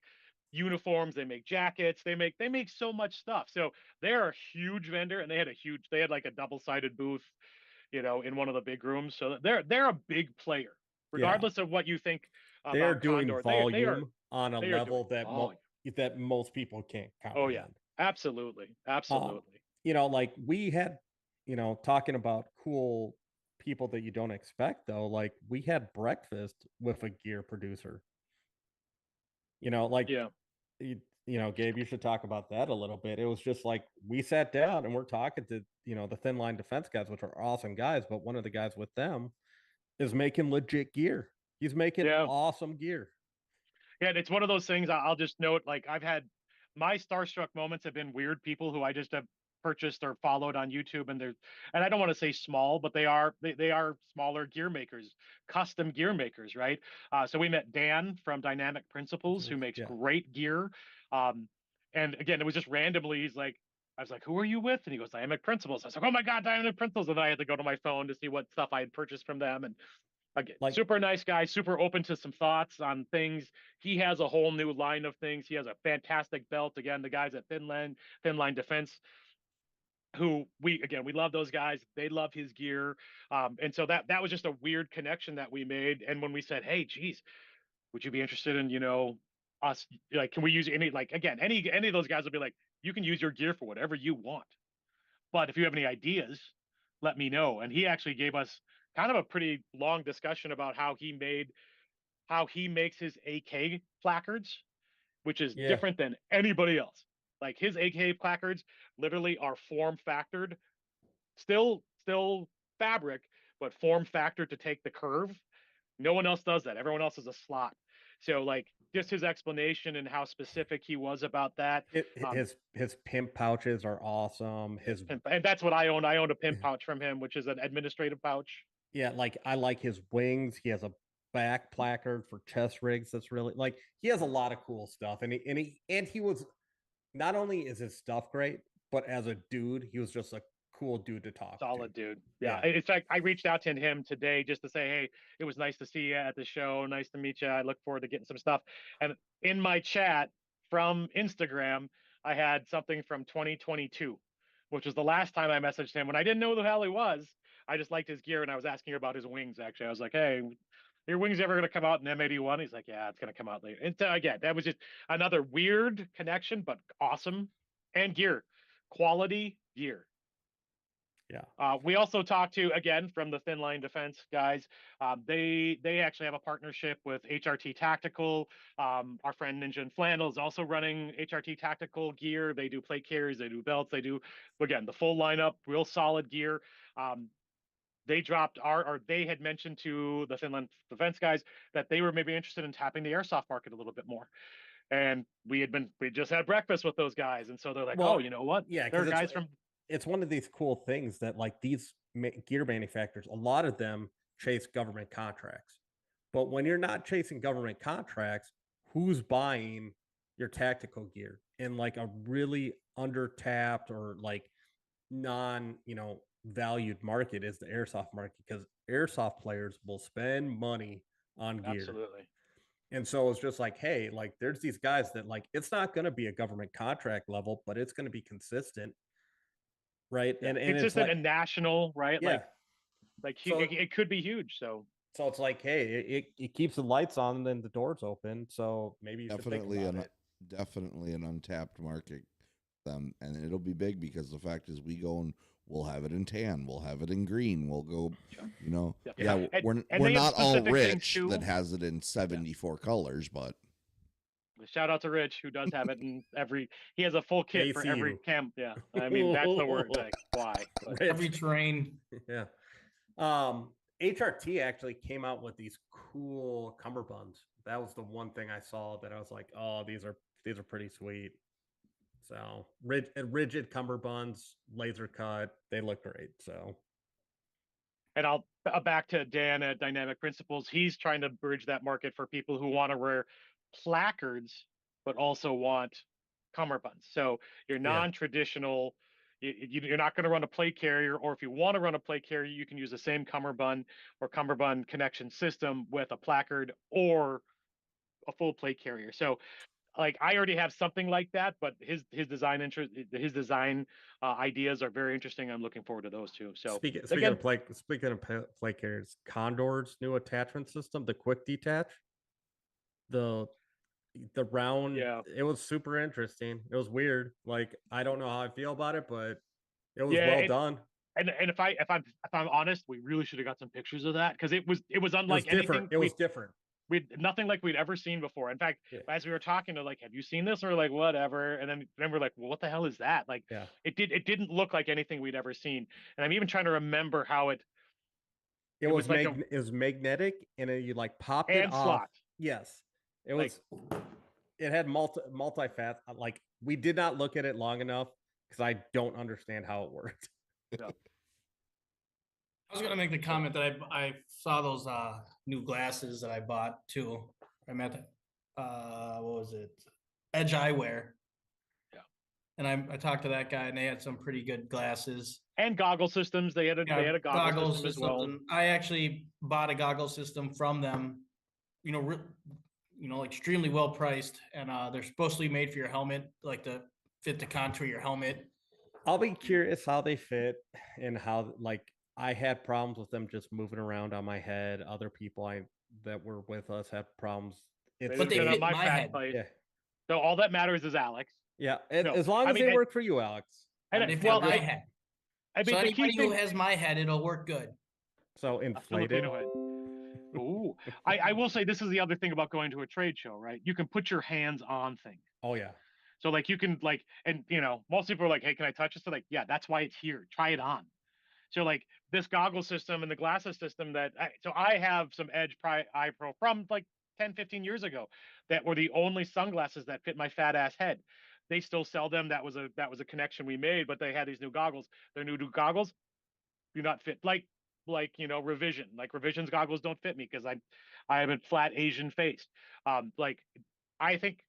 uniforms, they make jackets, they make so much stuff. So they're a huge vendor, and they had like a double-sided booth, in one of the big rooms. So they're a big player, regardless of what you think about they're doing Condor. Volume on a level that most people can't comprehend. Oh yeah, absolutely. Like we had, talking about cool people that you don't expect though, like we had breakfast with a gear producer. Gabe, you should talk about that a little bit. It was just like we sat down and we're talking to, the Thin Line Defense guys, which are awesome guys, but one of the guys with them is making legit gear. He's making awesome gear. Yeah, and it's one of those things. I'll just note, like, I've had my starstruck moments have been weird people who I just have purchased or followed on YouTube, and I don't want to say small, but they are smaller gear makers, custom gear makers, right? So we met Dan from Dynamic Principles, who makes great gear. And again, it was just randomly. I was like, "Who are you with?" And he goes, "Dynamic Principles." I was like, "Oh my God, Dynamic Principles!" And then I had to go to my phone to see what stuff I had purchased from them. And again, super nice guy, super open to some thoughts on things. He has a whole new line of things. He has a fantastic belt. Again, the guys at Thin Line Defense, who we love those guys. They love his gear. And so that was just a weird connection that we made. And when we said, "Hey, geez, would you be interested in, us, like, can we use any of those guys will be like, you can use your gear for whatever you want. But if you have any ideas, let me know." And he actually gave us kind of a pretty long discussion about how he makes his AK placards, which is different than anybody else. Like his AK placards literally are form factored, still fabric, but form factored to take the curve. No one else does that. Everyone else is a slot. So like just his explanation and how specific he was about that. His pimp pouches are awesome. His And that's what I own. I owned a pimp pouch from him, which is an administrative pouch. yeah, like I like his wings. He has a back placard for chest rigs. That's really like he has a lot of cool stuff. And he was not only is his stuff great, but as a dude, he was just a cool dude to talk Solid to. dude. Yeah. In fact, I reached out to him today just to say, hey, it was nice to see you at the show. Nice to meet you. I look forward to getting some stuff. And in my chat from Instagram, I had something from 2022, which was the last time I messaged him when I didn't know who the hell he was. I just liked his gear and I was asking about his wings. Actually, I was like, hey, your wings ever going to come out in M81? He's like, yeah, it's going to come out later. And so again, that was just another weird connection, but awesome. And gear, quality gear. Yeah. We also talked to, again, from the Thin Line Defense guys. They actually have a partnership with HRT Tactical. Our friend Ninja and Flannel is also running HRT Tactical gear. They do plate carriers, they do belts, they do, again, the full lineup, real solid gear. They dropped or they had mentioned to the Thin Line Defense guys that they were maybe interested in tapping the airsoft market a little bit more. And we just had breakfast with those guys. And so they're like, oh, you know what? Yeah, there are guys from it's one of these cool things that like these gear manufacturers, a lot of them chase government contracts. But when you're not chasing government contracts, who's buying your tactical gear in like a really undertapped or like valued market is the airsoft market, because airsoft players will spend money on gear. Absolutely. And so it's just like, hey, like there's these guys that like it's not going to be a government contract level, but it's going to be consistent, right? Yeah. And it's it's just like a national, right? Yeah. So it could be huge. So it's like, hey, it keeps the lights on and then the doors open. So maybe you should think Definitely about it. definitely an untapped market. And it'll be big because the fact is we go and we'll have it in tan, we'll have it in green, we'll go, you know, Yeah. we're they have not all specific things rich too. that has it in 74 colors, but Shout out to Rich, who does have it in he has a full kit for every ACU. camp. Yeah. I mean, that's the word. Like, why? But Every terrain. Yeah. HRT actually came out with these cool cummerbunds. That was the one thing I saw that I was like, oh, these are pretty sweet. So rigid cummerbunds, laser cut, they look great. So, and I'll back to Dan at Dynamic Principles. He's trying to bridge that market for people who want to wear placards, but also want cummerbunds. So you're non-traditional. You're not going to run a plate carrier, or if you want to run a plate carrier, you can use the same cummerbund or cummerbund connection system with a placard or a full plate carrier. So like I already have something like that, but his design ideas are very interesting. I'm looking forward to those too. So speaking of plate carriers, Condor's new attachment system, the quick detach, the round, it was super interesting. It was weird. Like I don't know how I feel about it, but it was well done. And if I'm honest, we really should have got some pictures of that, because it was unlike anything. It was different. Nothing like we'd ever seen before. In fact, as we were talking to like, have you seen this? Or like, whatever. And then we're like, well, what the hell is that? Like, it didn't look like anything we'd ever seen. And I'm even trying to remember how it was like it was magnetic, and you like popped it off. Slot. Yes, it was. It had multi fat. Like we did not look at it long enough because I don't understand how it worked. Yeah. I was gonna make the comment that I saw those new glasses that I bought too. I met what was it? Edge Eyewear. Yeah. And I talked to that guy, and they had some pretty good glasses and goggle systems. They had a goggle system as well. I actually bought a goggle system from them. Extremely well priced, and they're supposed to be made for your helmet, like to fit the contour of your helmet. I'll be curious how they fit and how, like, I had problems with them just moving around on my head. Other people that were with us had problems. But they fit my head. Yeah. So all that matters is Alex. Yeah, as long as they work for you, Alex. And they fit my head. I mean, so anybody who has my head, it'll work good. So inflated. Ooh, I will say this is the other thing about going to a trade show, right? You can put your hands on things. Oh yeah. So like you can like, and most people are like, hey, can I touch this? So like, yeah, that's why it's here. Try it on. So like this goggle system and the glasses system so I have some Edge Eye Pro from like 10, 15 years ago that were the only sunglasses that fit my fat ass head. They still sell them. That was a connection we made, but they had these new goggles. Their new goggles do not fit like revision. Like revision's goggles don't fit me because I have a flat Asian face. Like I think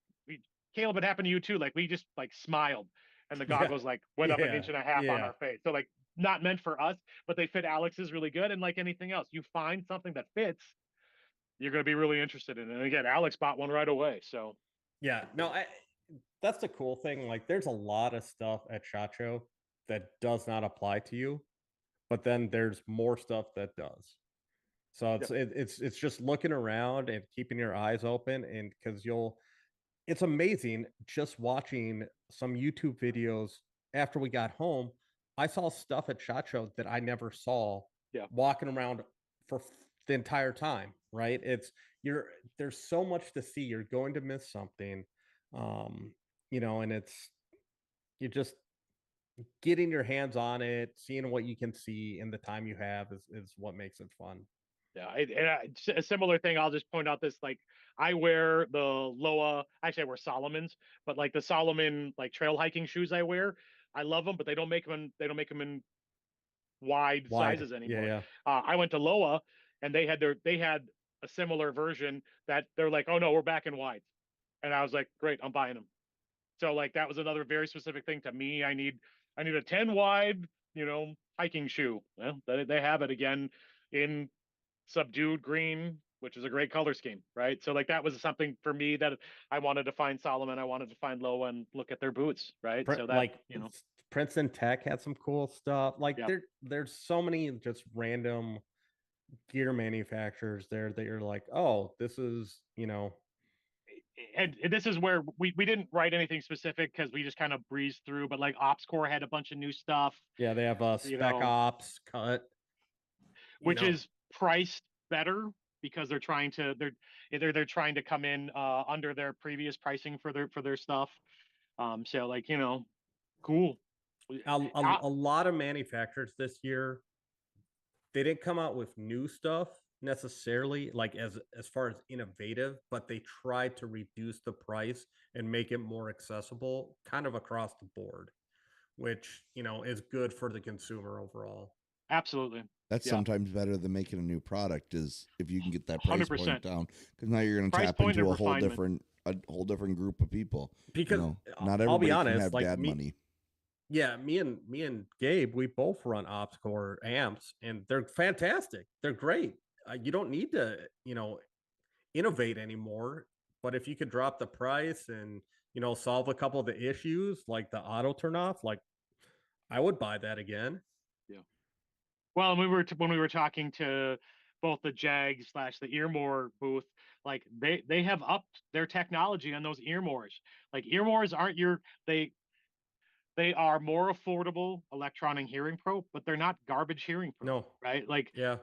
Caleb, it happened to you too. Like we just like smiled and the Yeah. goggles like went up an Yeah. inch and a half on Yeah. our face. So like not meant for us, but they fit Alex's really good. And like anything else, you find something that fits, you're going to be really interested in it. And again, Alex bought one right away. So Yeah, no, that's the cool thing. Like, there's a lot of stuff at SHOT Show that does not apply to you, but then there's more stuff that does. So it's just looking around and keeping your eyes open, and because it's amazing just watching some YouTube videos after we got home. I saw stuff at SHOT Show that I never saw walking around for the entire time, right? There's so much to see. You're going to miss something. And you're just getting your hands on it, seeing what you can see in the time you have is what makes it fun. Yeah, a similar thing. I'll just point out this: like I wear the Loa. Actually, I wear Solomon's, but like the Solomon like trail hiking shoes I wear, I love them, but they don't make them. They don't make them in wide sizes anymore. Yeah. I went to Loa, and they had a similar version that they're like, oh no, we're back in wide, and I was like, great, I'm buying them. So like that was another very specific thing to me. I need a 10 wide, hiking shoe. Well, they have it again in subdued green, which is a great color scheme, right? So like that was something for me that I wanted to find Solomon, I wanted to find Loa and look at their boots, right? So that like Princeton Tech had some cool stuff. Like there's so many just random gear manufacturers there that you're like, oh, this is and this is where we didn't write anything specific because we just kind of breezed through, but like OpsCore had a bunch of new stuff. Yeah, they have a Spec Ops cut, which is priced better because they're trying to come in under their previous pricing for their stuff. So like cool. A lot of manufacturers this year, they didn't come out with new stuff necessarily, like as far as innovative, but they tried to reduce the price and make it more accessible kind of across the board, which is good for the consumer overall. Absolutely. That's sometimes better than making a new product, is if you can get that price 100%. Point down, because now you're going to tap into a whole different group of people. Because not everybody I'll be honest, can have like dad money. Yeah, me and Gabe, we both run OpsCore amps, and they're fantastic. They're great. You don't need to, innovate anymore. But if you could drop the price and solve a couple of the issues, like the auto turn off, like I would buy that again. Yeah. Well, when we were talking to both the Jag / the Earmore booth, like they have upped their technology on those Earmores. Like Earmores aren't they are more affordable electronic hearing probe, but they're not garbage hearing probe. No. Right? Like yeah,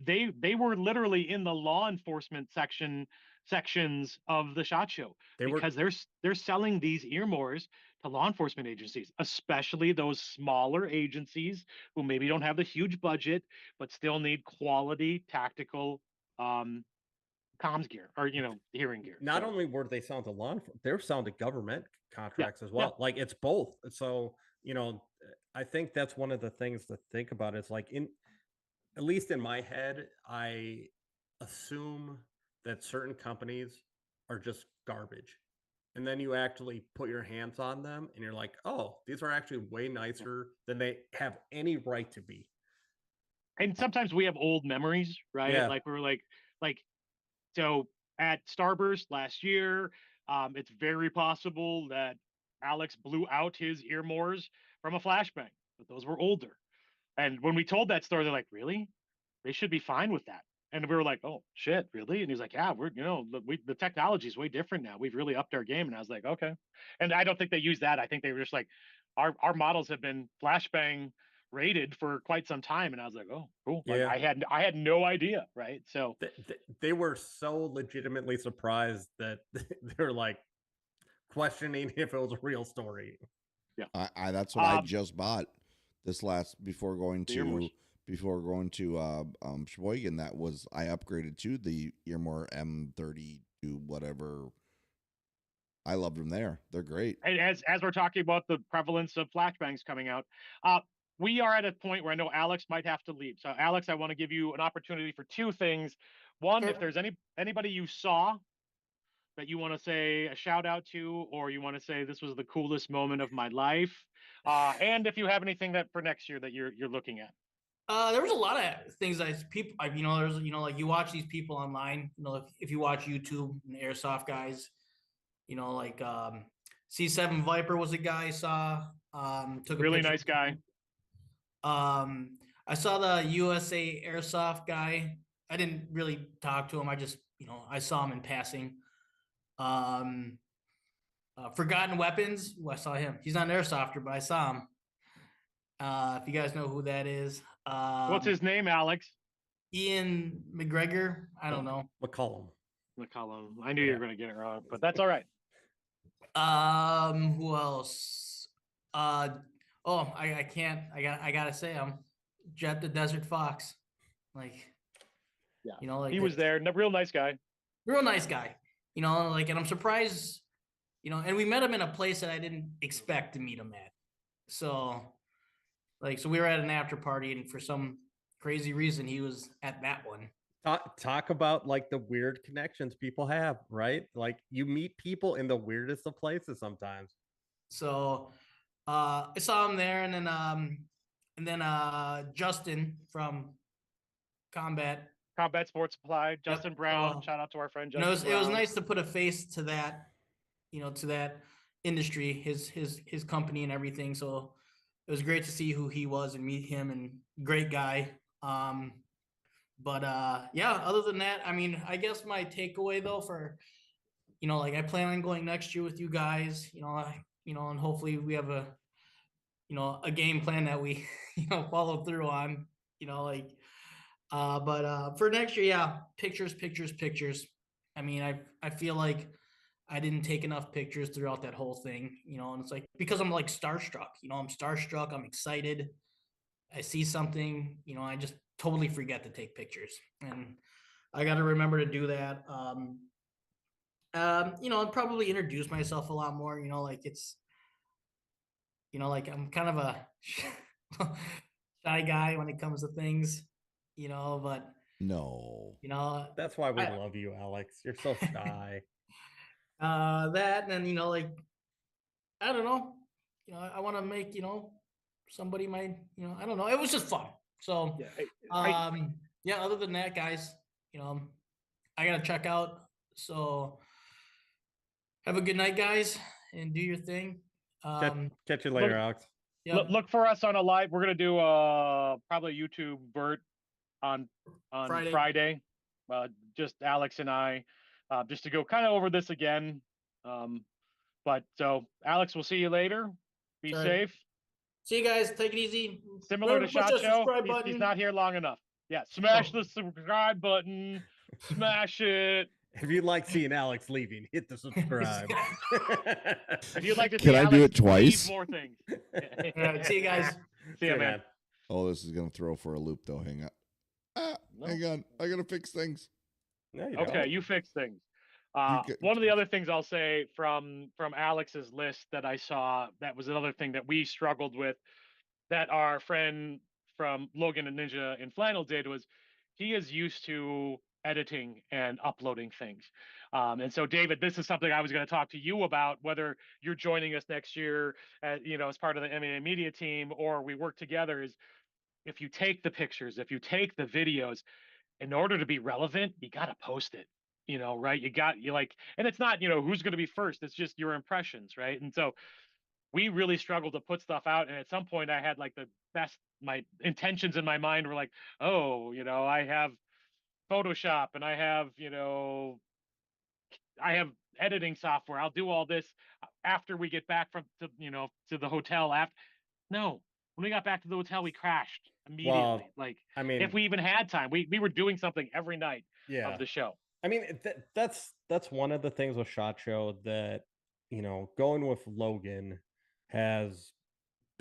they were literally in the law enforcement sections of the SHOT Show because they're selling these Earmores to law enforcement agencies, especially those smaller agencies who maybe don't have the huge budget but still need quality tactical comms gear or hearing gear. Not only were they selling to law enforcement, they were selling to government contracts as well. Like it's both. So I think that's one of the things to think about. Is like at least in my head, I assume that certain companies are just garbage. And then you actually put your hands on them and you're like, oh, these are actually way nicer than they have any right to be. And sometimes we have old memories, right? Yeah. Like we were like so at Starburst last year, it's very possible that Alex blew out his Earmores from a flashbang, but those were older. And when we told that story, they're like, really? They should be fine with that. And we were like, oh shit, really? And he's like, yeah, the technology is way different now. We've really upped our game. And I was like, okay. And I don't think they used that. I think they were just like, our models have been flashbang rated for quite some time. And I was like, oh, cool. Yeah. Like, I had no idea. Right. So they were so legitimately surprised that they're like questioning if it was a real story. Yeah. That's what I just bought. this last before going The Earmores. to Sheboygan. That was I upgraded to the Earmore M30 to whatever. I loved them there. They're great. And as we're talking about the prevalence of flashbangs coming out, we are at a point where I know Alex might have to leave. So Alex, I want to give you an opportunity for two things. One, Sure. if there's anybody you saw that you want to say a shout out to, or you want to say this was the coolest moment of my life, and if you have anything that for next year that you're looking at. There was a lot of things that people, there's, like you watch these people online, if you watch YouTube and Airsoft guys, like C7 Viper was a guy I saw. Took a Really picture nice guy. I saw the USA Airsoft guy. I didn't really talk to him. I just, I saw him in passing. Forgotten Weapons. Ooh, I saw him. He's not an airsofter, but I saw him. If you guys know who that is. What's his name, Alex? Ian McGregor. I don't know. McCollum. McCollum. I knew you were going to get it wrong, but that's all right. Who else? I can't. I gotta say, Jet the Desert Fox. Like, Yeah. like He was there. Real nice guy. real nice guy. And I'm surprised. And we met him in a place that I didn't expect to meet him at. So we were at an after party, and for some crazy reason, he was at that one. Talk about like the weird connections people have, right? Like you meet people in the weirdest of places sometimes. So I saw him there, and then Justin from Combat Sports Supply, Justin Brown. Shout out to our friend Justin. It was nice to put a face to that, to that industry, his company and everything. So it was great to see who he was and meet him, and great guy. But other than that, I mean, I guess my takeaway though for, I plan on going next year with you guys, and hopefully we have a game plan that we, follow through on, but for next year, yeah, pictures. I mean, I feel like I didn't take enough pictures throughout that whole thing, and it's like, because I'm like starstruck, I'm starstruck. I'm excited. I see something, I just totally forget to take pictures, and I got to remember to do that. I'd probably introduce myself a lot more, like it's, like I'm kind of a shy guy when it comes to things, but No. That's why we love you, Alex. You're so shy. That, and then, like, I don't know, I want to make, somebody might, I don't know. It was just fun. So, other than that, guys, I got to check out. So have a good night, guys, and do your thing. Catch you later, Alex. Yep. Look for us on a live. We're gonna do probably YouTube Bert on Friday. Just Alex and I, just to go kind of over this again. But so Alex, we'll see you later. Be safe. See you guys. Take it easy. Similar to Shot Show, he's not here long enough. Yeah, smash the subscribe button. Smash it. If you'd like seeing Alex leaving, hit the subscribe. If you'd like to Can see I Alex do it twice? more things. All right, see you guys. See you, man. Oh, this is gonna throw for a loop though. Hang on. Hang on. I gotta fix things. No, you Okay, don't. you fix things. One of the other things I'll say from Alex's list that I saw, that was another thing that we struggled with, that our friend from Logan and Ninja in Flannel did, was he is used to editing and uploading things. And so, David, this is something I was going to talk to you about, whether you're joining us next year, as part of the MMA media team, or we work together, is if you take the pictures, if you take the videos, in order to be relevant, you got to post it, right? And it's not, who's going to be first. It's just your impressions, right? And so we really struggled to put stuff out. And at some point I had like my intentions in my mind were like, oh, I have Photoshop and I have editing software. I'll do all this after we get back to the hotel. No, when we got back to the hotel, we crashed immediately. Well, I mean, if we even had time, we were doing something every night of the show. I mean, that's one of the things with SHOT Show that, going with Logan has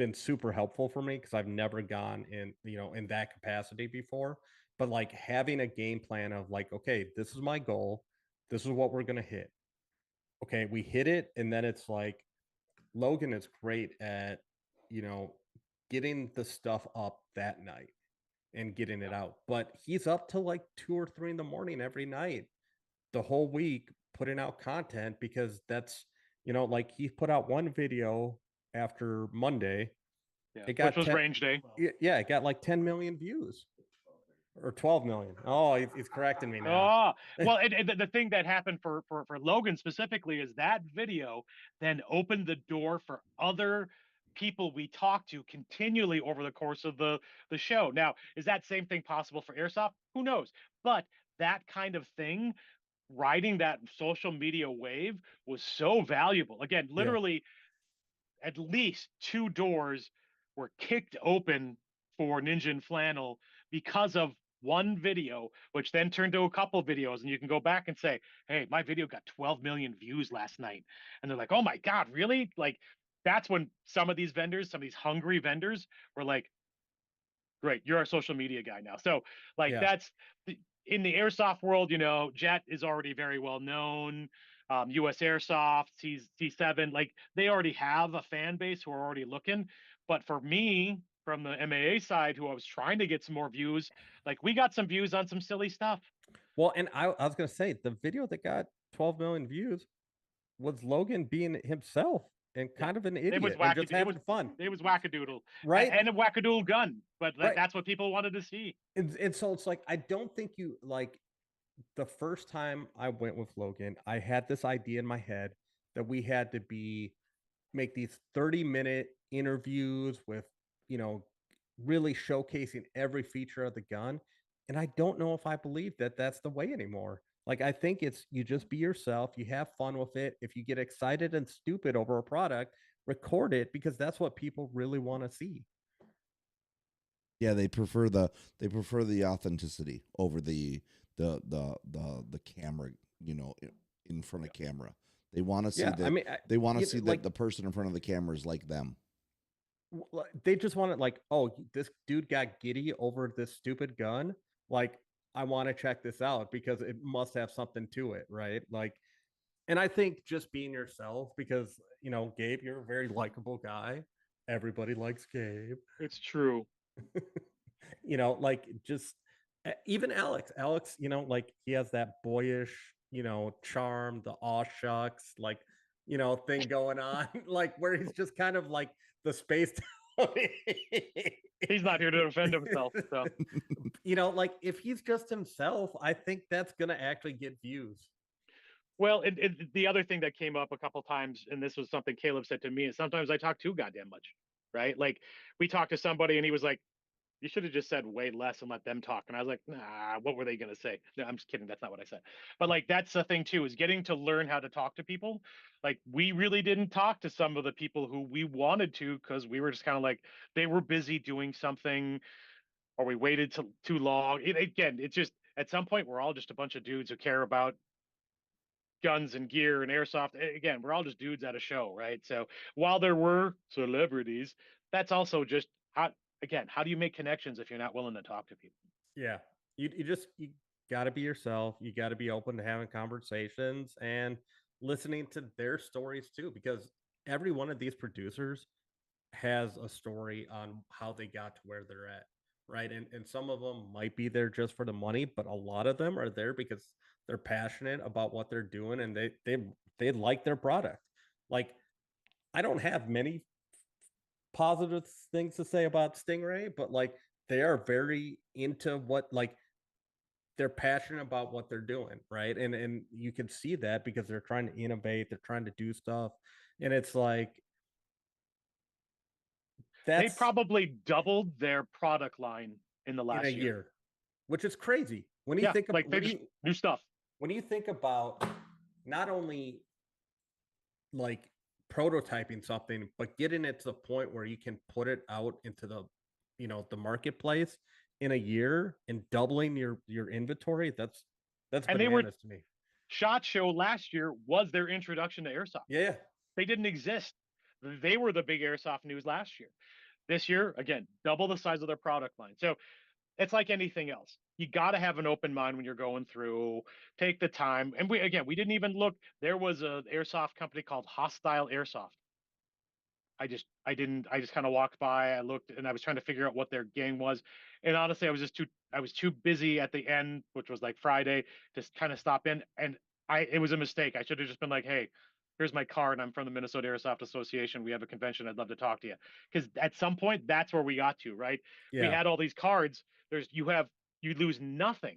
been super helpful for me because I've never gone in, in that capacity before. But like having a game plan of like, okay, this is my goal. This is what we're gonna hit. Okay, we hit it, and then it's like Logan is great at, you know, getting the stuff up that night and getting it out. But he's up to like 2 or 3 in the morning every night, the whole week, putting out content because that's, like he put out one video after Monday. Yeah, It which got was 10, range day. yeah, it got like 10 million views or 12 million. Oh, he's correcting me now. Oh, well, and the thing that happened for Logan specifically is that video then opened the door for other people we talked to continually over the course of the show. Now, is that same thing possible for Airsoft? Who knows? But that kind of thing, riding that social media wave, was so valuable. Again, Yeah. literally at least 2 doors were kicked open for Ninja and Flannel because of one video, which then turned to a couple videos. And you can go back and say, hey, my video got 12 million views last night. And they're like, oh my God, really? Like, that's when some of these vendors, some of these hungry vendors were like, great, you're our social media guy now. So, like, Yeah. that's in the airsoft world, Jet is already very well known. US Airsoft, C7, like they already have a fan base who are already looking. But for me, from the MAA side, who I was trying to get some more views, like we got some views on some silly stuff. Well, and I was gonna say the video that got 12 million views was Logan being himself and Yeah. kind of an It was idiot and just having fun. It was wackadoodle, Right. and a wackadoodle gun. But Right. that's what people wanted to see. And so it's like I don't think you like the first time I went with Logan, I had this idea in my head that we had to make these 30-minute interviews with, you know, really showcasing every feature of the gun. And I don't know if I believe that that's the way anymore. Like, I think it's you just be yourself, you have fun with it. If you get excited and stupid over a product, record it because that's what people really want to see. Yeah, they prefer the authenticity over the camera, in front of camera. They want to see Yeah, I that mean, they want to you see that like the person in front of the camera is like them. they just want it like, oh, this dude got giddy over this stupid gun. Like, I want to check this out because it must have something to it, right? Like, and I think just being yourself, because Gabe, you're a very likable guy. Everybody likes Gabe. It's true. Like just even Alex, like he has that boyish, charm, the aw shucks, like, thing going on, like where he's just kind of like the space. He's not here to defend himself. So, like if he's just himself, I think that's gonna actually get views. well, the other thing that came up a couple times, and this was something Caleb said to me, is sometimes I talk too goddamn much, right? Like we talked to somebody and he was like, you should have just said way less and let them talk. And I was like, nah, what were they going to say? No, I'm just kidding. That's not what I said. But like, that's the thing too, is getting to learn how to talk to people. Like we really didn't talk to some of the people who we wanted to, because we were just kind of like, they were busy doing something, or we waited too long. Again, it's just, at some point, we're all just a bunch of dudes who care about guns and gear and airsoft. Again, we're all just dudes at a show, right? So while there were celebrities, that's also just how do you make connections if you're not willing to talk to people? Yeah. You got to be yourself. You got to be open to having conversations and listening to their stories too, because every one of these producers has a story on how they got to where they're at, right? And some of them might be there just for the money, but a lot of them are there because they're passionate about what they're doing and they like their product. Like I don't have many positive things to say about Stingray, but like they are very into what like they're passionate about what they're doing, right? And you can see that because they're trying to innovate, they're trying to do stuff, and it's like They that's probably doubled their product line in the in a last year. year, which is crazy when you Yeah, think of like they just new stuff. when you think about not only like prototyping something, but getting it to the point where you can put it out into the marketplace in a year and doubling your inventory. That's And they were bananas to me. SHOT Show last year was their introduction to airsoft. Yeah. They didn't exist. They were the big airsoft news last year. This year, again, double the size of their product line. So it's like anything else. You got to have an open mind when you're going through. Take the time. And we didn't even look. There was a airsoft company called Hostile Airsoft. I just kind of walked by. I looked and I was trying to figure out what their game was. And honestly, I was too busy at the end, which was like Friday, to kind of stop in. And it was a mistake. I should have just been like, hey, here's my card. I'm from the Minnesota Airsoft Association. We have a convention. I'd love to talk to you. Because at some point, that's where we got to, right? We Yeah. had all these cards. You lose nothing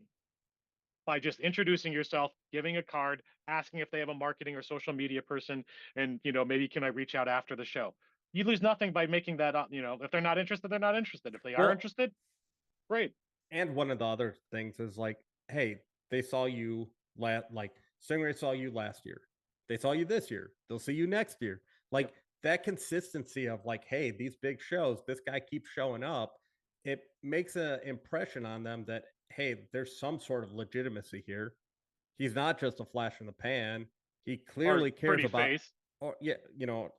by just introducing yourself, giving a card, asking if they have a marketing or social media person, and maybe can I reach out after the show. You lose nothing by making that up. If they're not interested, they're not interested. If they are Well, interested, great. And one of the other things is like, hey, they saw you like Stingray saw you last year. They saw you this year. They'll see you next year. Like that consistency of like, hey, these big shows, this guy keeps showing up. It makes an impression on them that, hey, there's some sort of legitimacy here. He's not just a flash in the pan. He clearly cares Pretty about. face. Or yeah,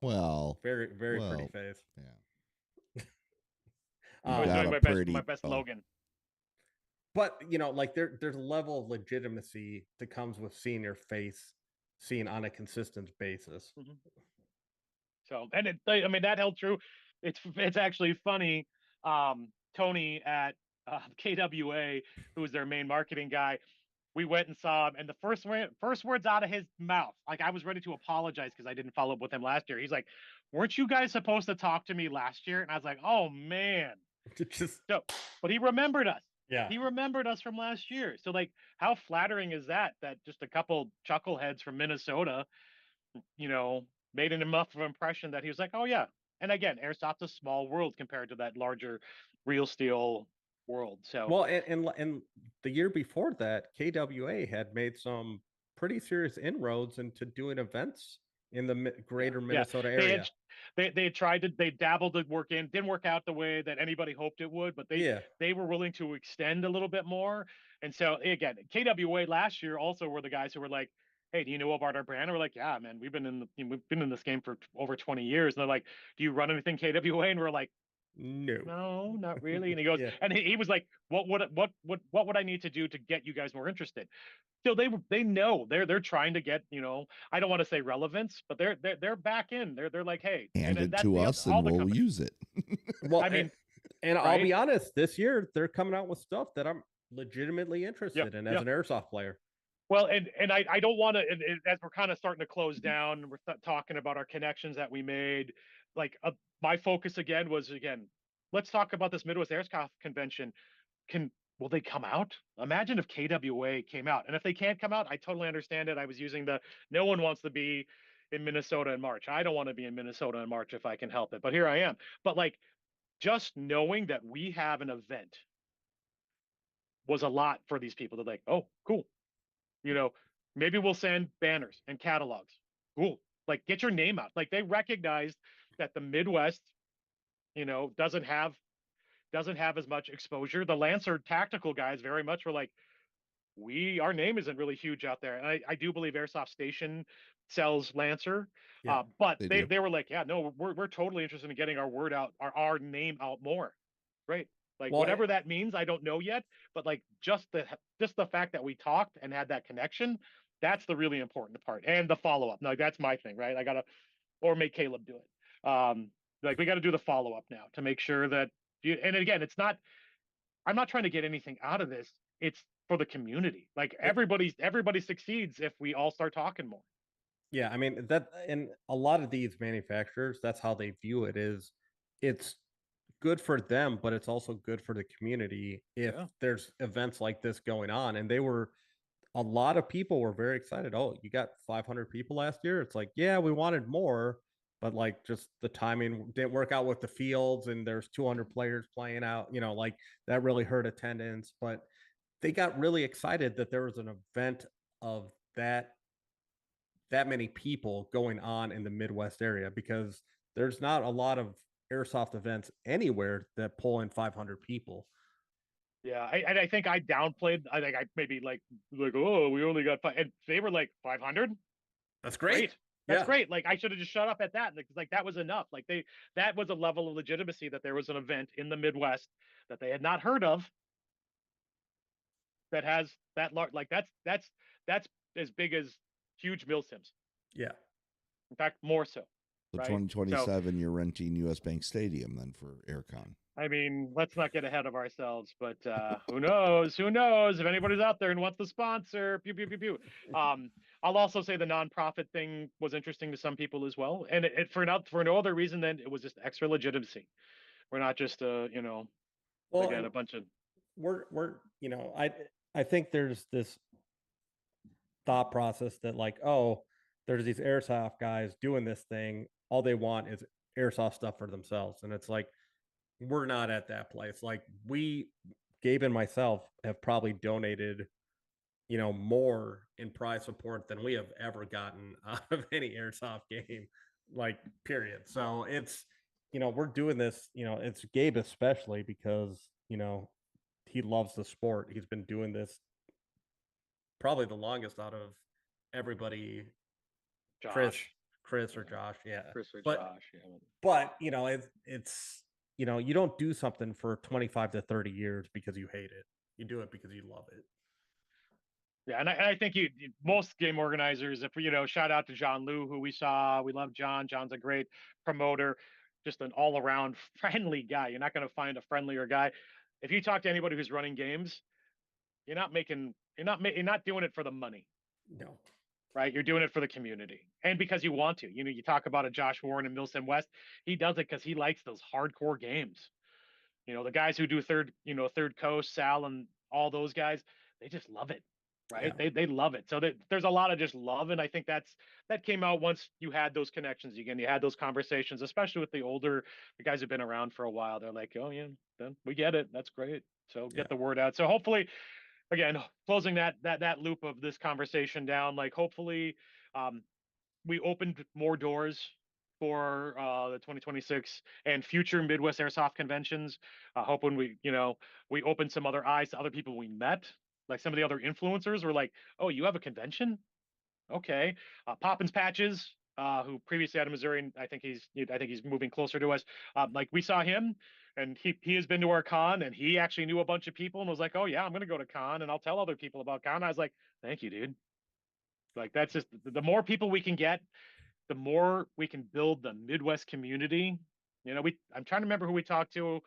Well, very very pretty well, face. yeah. I was got doing a my pretty- best oh. Logan. But like there's a level of legitimacy that comes with seeing your face seen on a consistent basis. So, and that held true. It's actually funny. Tony at KWA, who was their main marketing guy, we went and saw him, and the first words out of his mouth, like I was ready to apologize because I didn't follow up with him last year. He's like, "Weren't you guys supposed to talk to me last year?" And I was like, "Oh man." Just So, but he remembered us. yeah. He remembered us from last year. So, like, how flattering is that? That just a couple chuckleheads from Minnesota, made an enough of an impression that he was like, "Oh yeah." And again, Airsoft's a small world compared to that larger real steel world. So, Well, and the year before that, KWA had made some pretty serious inroads into doing events in the greater Minnesota area. They had tried to, they dabbled to work in, didn't work out the way that anybody hoped it would, but they were willing to extend a little bit more. And so again, KWA last year also were the guys who were like, "Hey, do you know about our brand?" And we're like, "Yeah, man, we've been in this game for over 20 years." And they're like, "Do you run anything KWA?" And we're like, No. "No, not really." And he goes, Yeah. and he was like, what would I need to do to get you guys more interested?" So they know they're trying to get, I don't want to say relevance, but they're back in. They're like, "Hey, Hand it that's to the, us all and the we'll companies. use it. Well, I mean, and I'll right? be honest, this year they're coming out with stuff that I'm legitimately interested in as an airsoft player. Well, and I don't want to, as we're kind of starting to close down, we're talking about our connections that we made. Like my focus again was, let's talk about this Midwest Airsoft convention. Will they come out? Imagine if KWA came out. And if they can't come out, I totally understand it. I was using no one wants to be in Minnesota in March. I don't want to be in Minnesota in March if I can help it, but here I am. But like, just knowing that we have an event was a lot for these people. They're like, "Oh, cool. Maybe we'll send banners and catalogs. Cool. Like, get your name out." Like, they recognized that the Midwest, doesn't have as much exposure. The Lancer tactical guys very much were like, our name isn't really huge out there. And I do believe Airsoft Station sells Lancer. Yeah, but they do. they were like, "Yeah, no, we're totally interested in getting our word out, our name out more." Right. Like, Well, whatever that means, I don't know yet. But like, just the fact that we talked and had that connection, that's the really important part. And the follow-up. Like, that's my thing, right? Or make Caleb do it. Like, we got to do the follow-up now to make sure that and again, I'm not trying to get anything out of this. It's for the community. Like, everybody succeeds if we all start talking more. Yeah, I mean that, and a lot of these manufacturers, that's how they view it. It's good for them, but it's also good for the community if there's events like this going on. And a lot of people were very excited. Oh, you got 500 people last year. It's like, yeah, we wanted more, but like just the timing didn't work out with the fields, and there's 200 players playing out. Like that really hurt attendance. But they got really excited that there was an event of that many people going on in the Midwest area, because there's not a lot of airsoft events anywhere that pull in 500 people. Yeah, I think I downplayed. I think I maybe like, "Oh, we only got 5," and they were like 500. That's great. That's Yeah. great. Like I should have just shut up at that. Like that was enough. Like that was a level of legitimacy that there was an event in the Midwest that they had not heard of that has that large. Like that's as big as huge mill sims. Yeah. In fact, more so. So Right. 2027, you're renting US Bank Stadium then for AirCon. I mean, let's not get ahead of ourselves, but who knows? Who knows? If anybody's out there and wants to sponsor, pew pew pew pew. I'll also say the nonprofit thing was interesting to some people as well, and for no other reason than it was just extra legitimacy. We're not just Well, again a bunch of we're I think there's this thought process that like, oh, there's these airsoft guys doing this thing. All they want is airsoft stuff for themselves, and it's like we're not at that place. Like Gabe and myself have probably donated, more in prize support than we have ever gotten out of any airsoft game, like period. So it's, we're doing this, it's Gabe especially because, he loves the sport. He's been doing this probably the longest out of everybody. Josh, Chris or Josh, yeah. Chris or but, Josh. Yeah. But it's you don't do something for 25 to 30 years because you hate it. You do it because you love it. Yeah, and I think most game organizers, if shout out to John Liu, who we saw, we love John. John's a great promoter, just an all around friendly guy. You're not going to find a friendlier guy. If you talk to anybody who's running games, you're not doing it for the money. No. Right, you're doing it for the community and because you want to. You talk about a Josh Warren and Milsim West. He does it because he likes those hardcore games. The guys who do third coast, Sal and all those guys, they just love it. Right. Yeah. They love it. So there's a lot of just love. And I think that came out once you had those connections again. You had those conversations, especially with the guys who've been around for a while. They're like, oh yeah, then we get it. That's great. So get the word out. So hopefully, again, closing that loop of this conversation down, like hopefully we opened more doors for the 2026 and future Midwest Airsoft conventions. Hoping we opened some other eyes to other people we met. Like some of the other influencers were like, oh, you have a convention? Okay. Poppins Patches, who previously out of Missouri, and I think he's moving closer to us. Like we saw him and he has been to our con and he actually knew a bunch of people and was like, oh yeah, I'm going to go to con and I'll tell other people about con. I was like, thank you, dude. Like that's just the more people we can get, the more we can build the Midwest community. I'm trying to remember who we talked to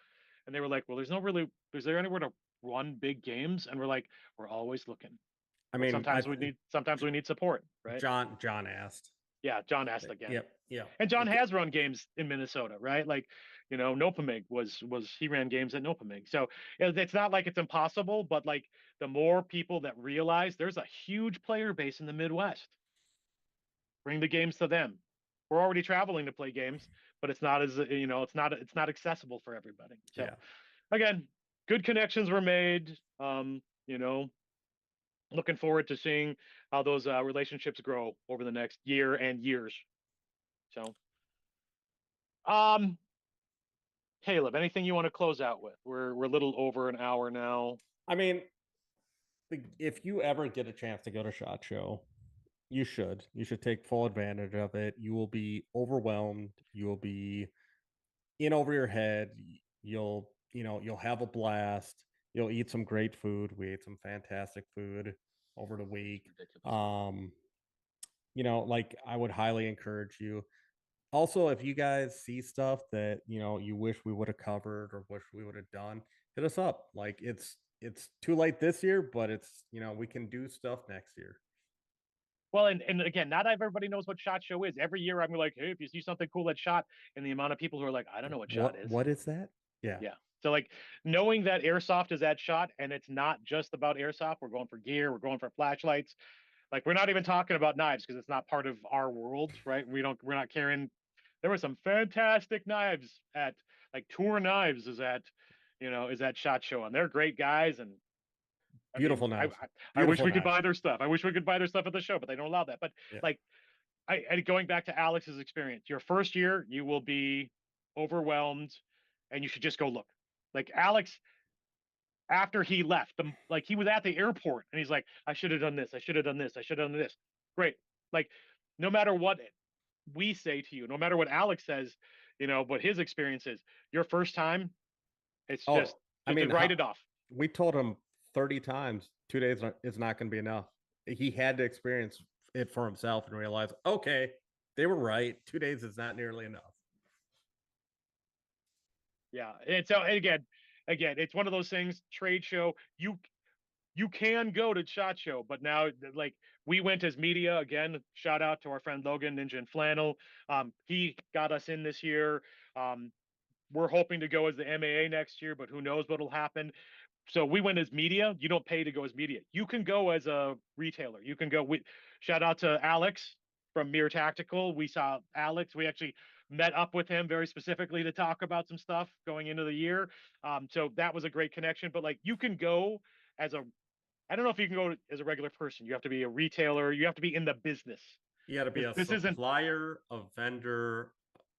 and they were like, well, is there anywhere to run big games? And we're like, we're always looking. I mean, sometimes we need support, right? John asked. Yeah, John asked again. Yep. Yeah. And John has run games in Minnesota, right? Like, Nopamig he ran games at Nopamig. So it's not like it's impossible, but like the more people that realize there's a huge player base in the Midwest, bring the games to them. We're already traveling to play games, but it's not as it's not accessible for everybody. So again, good connections were made. Looking forward to seeing how those relationships grow over the next year and years. So, Caleb, anything you want to close out with? We're a little over an hour now. I mean, if you ever get a chance to go to SHOT Show, you should take full advantage of it. You will be overwhelmed. You will be in over your head. You'll have a blast. You'll eat some great food. We ate some fantastic food over the week. Like I would highly encourage you. Also, if you guys see stuff that you wish we would have covered or wish we would have done, hit us up. Like it's too late this year, but it's we can do stuff next year. Well, and again, not everybody knows what SHOT Show is. Every year I'm like, hey, if you see something cool at SHOT, and the amount of people who are like, I don't know what SHOT is. What is that? Yeah. Yeah. So like knowing that Airsoft is at SHOT and it's not just about Airsoft, we're going for gear, we're going for flashlights. Like we're not even talking about knives because it's not part of our world, right? We're not carrying. There were some fantastic knives at like Tour Knives is at SHOT Show and they're great guys and beautiful knives. I wish we could buy their stuff. I wish we could buy their stuff at the show, but they don't allow that. But like going back to Alex's experience, your first year you will be overwhelmed and you should just go look. Like Alex, after he left, he was at the airport and he's like, I should have done this. I should have done this. I should have done this. Great. Like no matter what we say to you, no matter what Alex says, what his experience is, your first time, it's just to write it off. We told him 30 times 2 days is not going to be enough. He had to experience it for himself and realize, okay, they were right. 2 days is not nearly enough. Yeah. And so again, it's one of those things, trade show, you can go to SHOT Show, but now like we went as media again. Shout out to our friend Logan Ninja and Flannel. He got us in this year. We're hoping to go as the MAA next year, but who knows what'll happen. So we went as media. You don't pay to go as media. You can go as a retailer. You can go. Shout out to Alex from Mere Tactical. We saw Alex. We actually met up with him very specifically to talk about some stuff going into the year. So that was a great connection. But like you can go as a, I don't know if you can go as a regular person. You have to be a retailer. You have to be in the business. You got to be a supplier, a vendor.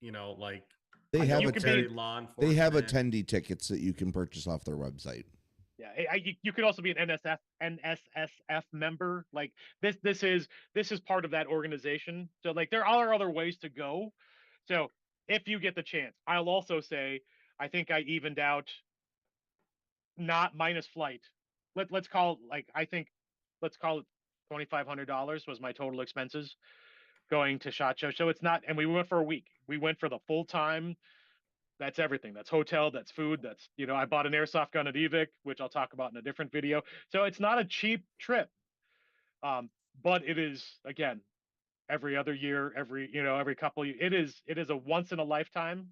Like they have attendee tickets that you can purchase off their website. Yeah, you could also be an NSSF member. Like this is part of that organization. So like there are other ways to go. So if you get the chance, I'll also say I think I evened out, not minus flight. Let's call it like let's call it $2,500 was my total expenses going to SHOT Show. So it's not, and we went for a week. We went for the full time. That's everything. That's hotel, that's food, that's, I bought an airsoft gun at Evic, which I'll talk about in a different video. So it's not a cheap trip. But it is, again, every other year, every couple of years, it is a once in a lifetime,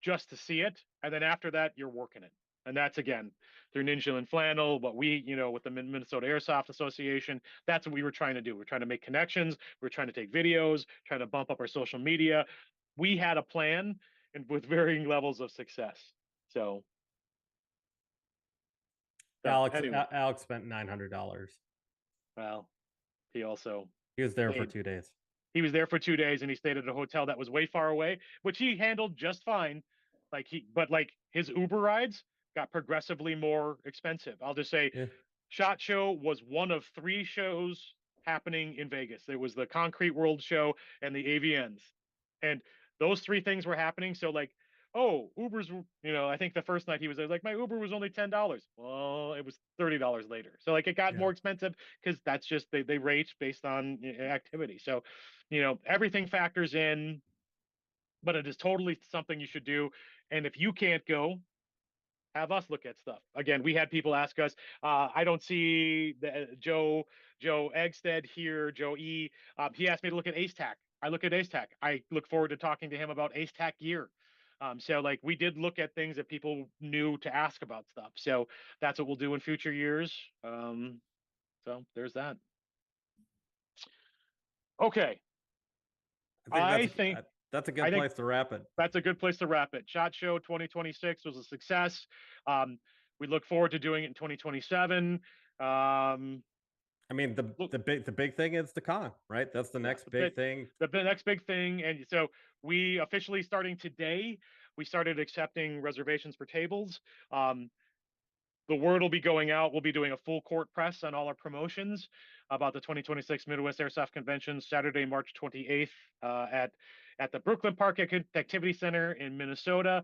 just to see it. And then after that, you're working it. And that's, again, through Ninja and Flannel, what we, with the Minnesota Airsoft Association, that's what we were trying to do. We're trying to make connections. We're trying to take videos, trying to bump up our social media. We had a plan and with varying levels of success. So Alex, anyway. Alex spent $900. Well, he was there for 2 days. He was there for 2 days and he stayed at a hotel that was way far away, which he handled just fine. But his Uber rides got progressively more expensive. I'll just say, SHOT Show was one of 3 shows happening in Vegas. There was the Concrete World show and the AVNs, and those 3 things were happening. So Uber's, I think the first night he was there, like, my Uber was only $10. Well, it was $30 later. So it got more expensive because that's just, they rate based on activity. So, everything factors in, but it is totally something you should do. And if you can't go, have us look at stuff. Again, we had people ask us, I don't see Joe Eggstead here, Joe E. He asked me to look at AceTac. I look at AceTac. I look forward to talking to him about AceTac gear. So we did look at things that people knew to ask about stuff. So that's what we'll do in future years. So there's that. Okay. I think that's a good place to wrap it. That's a good place to wrap it. SHOT Show 2026 was a success. We look forward to doing it in 2027. I mean, the big thing is the con, right? That's the next big thing. The next big thing. And so we officially, starting today, we started accepting reservations for tables. The word will be going out. We'll be doing a full court press on all our promotions about the 2026 Midwest Airsoft Convention, Saturday, March 28th, at the Brooklyn Park Activity Center in Minnesota.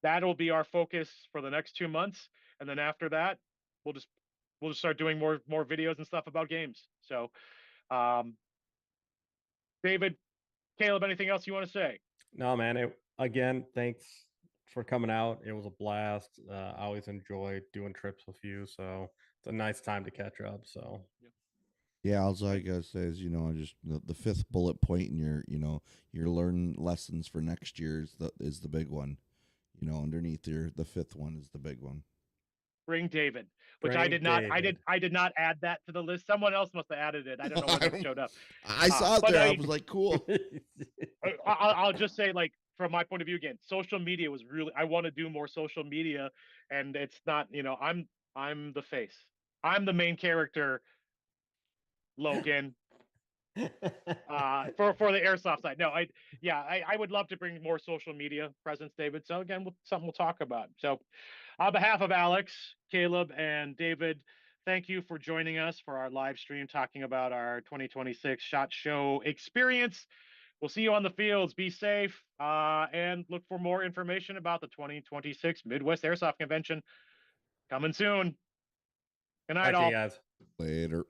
That'll be our focus for the next 2 months, and then after that, we'll just start doing more videos and stuff about games. So, David, Caleb, anything else you want to say? No, man. Again, thanks for coming out. It was a blast. I always enjoy doing trips with you, so it's a nice time to catch up. So yeah, all I gotta say is, just the 5th bullet point in your learn lessons for next year is the big one. Underneath the 5th one is the big one. Bring David, which I did not. I did not add that to the list. Someone else must have added it. I don't know when it showed up. I saw it there. I was like, cool. I'll just say, from my point of view, again, social media was really, I want to do more social media, and it's not, I'm the face. I'm the main character, Logan, for the airsoft side. No, I would love to bring more social media presence, David. So again, something we'll talk about. So on behalf of Alex, Caleb, and David, thank you for joining us for our live stream talking about our 2026 SHOT Show experience. We'll see you on the fields. Be safe, and look for more information about the 2026 Midwest Airsoft Convention coming soon. Good night, Talk to all. you guys. Later.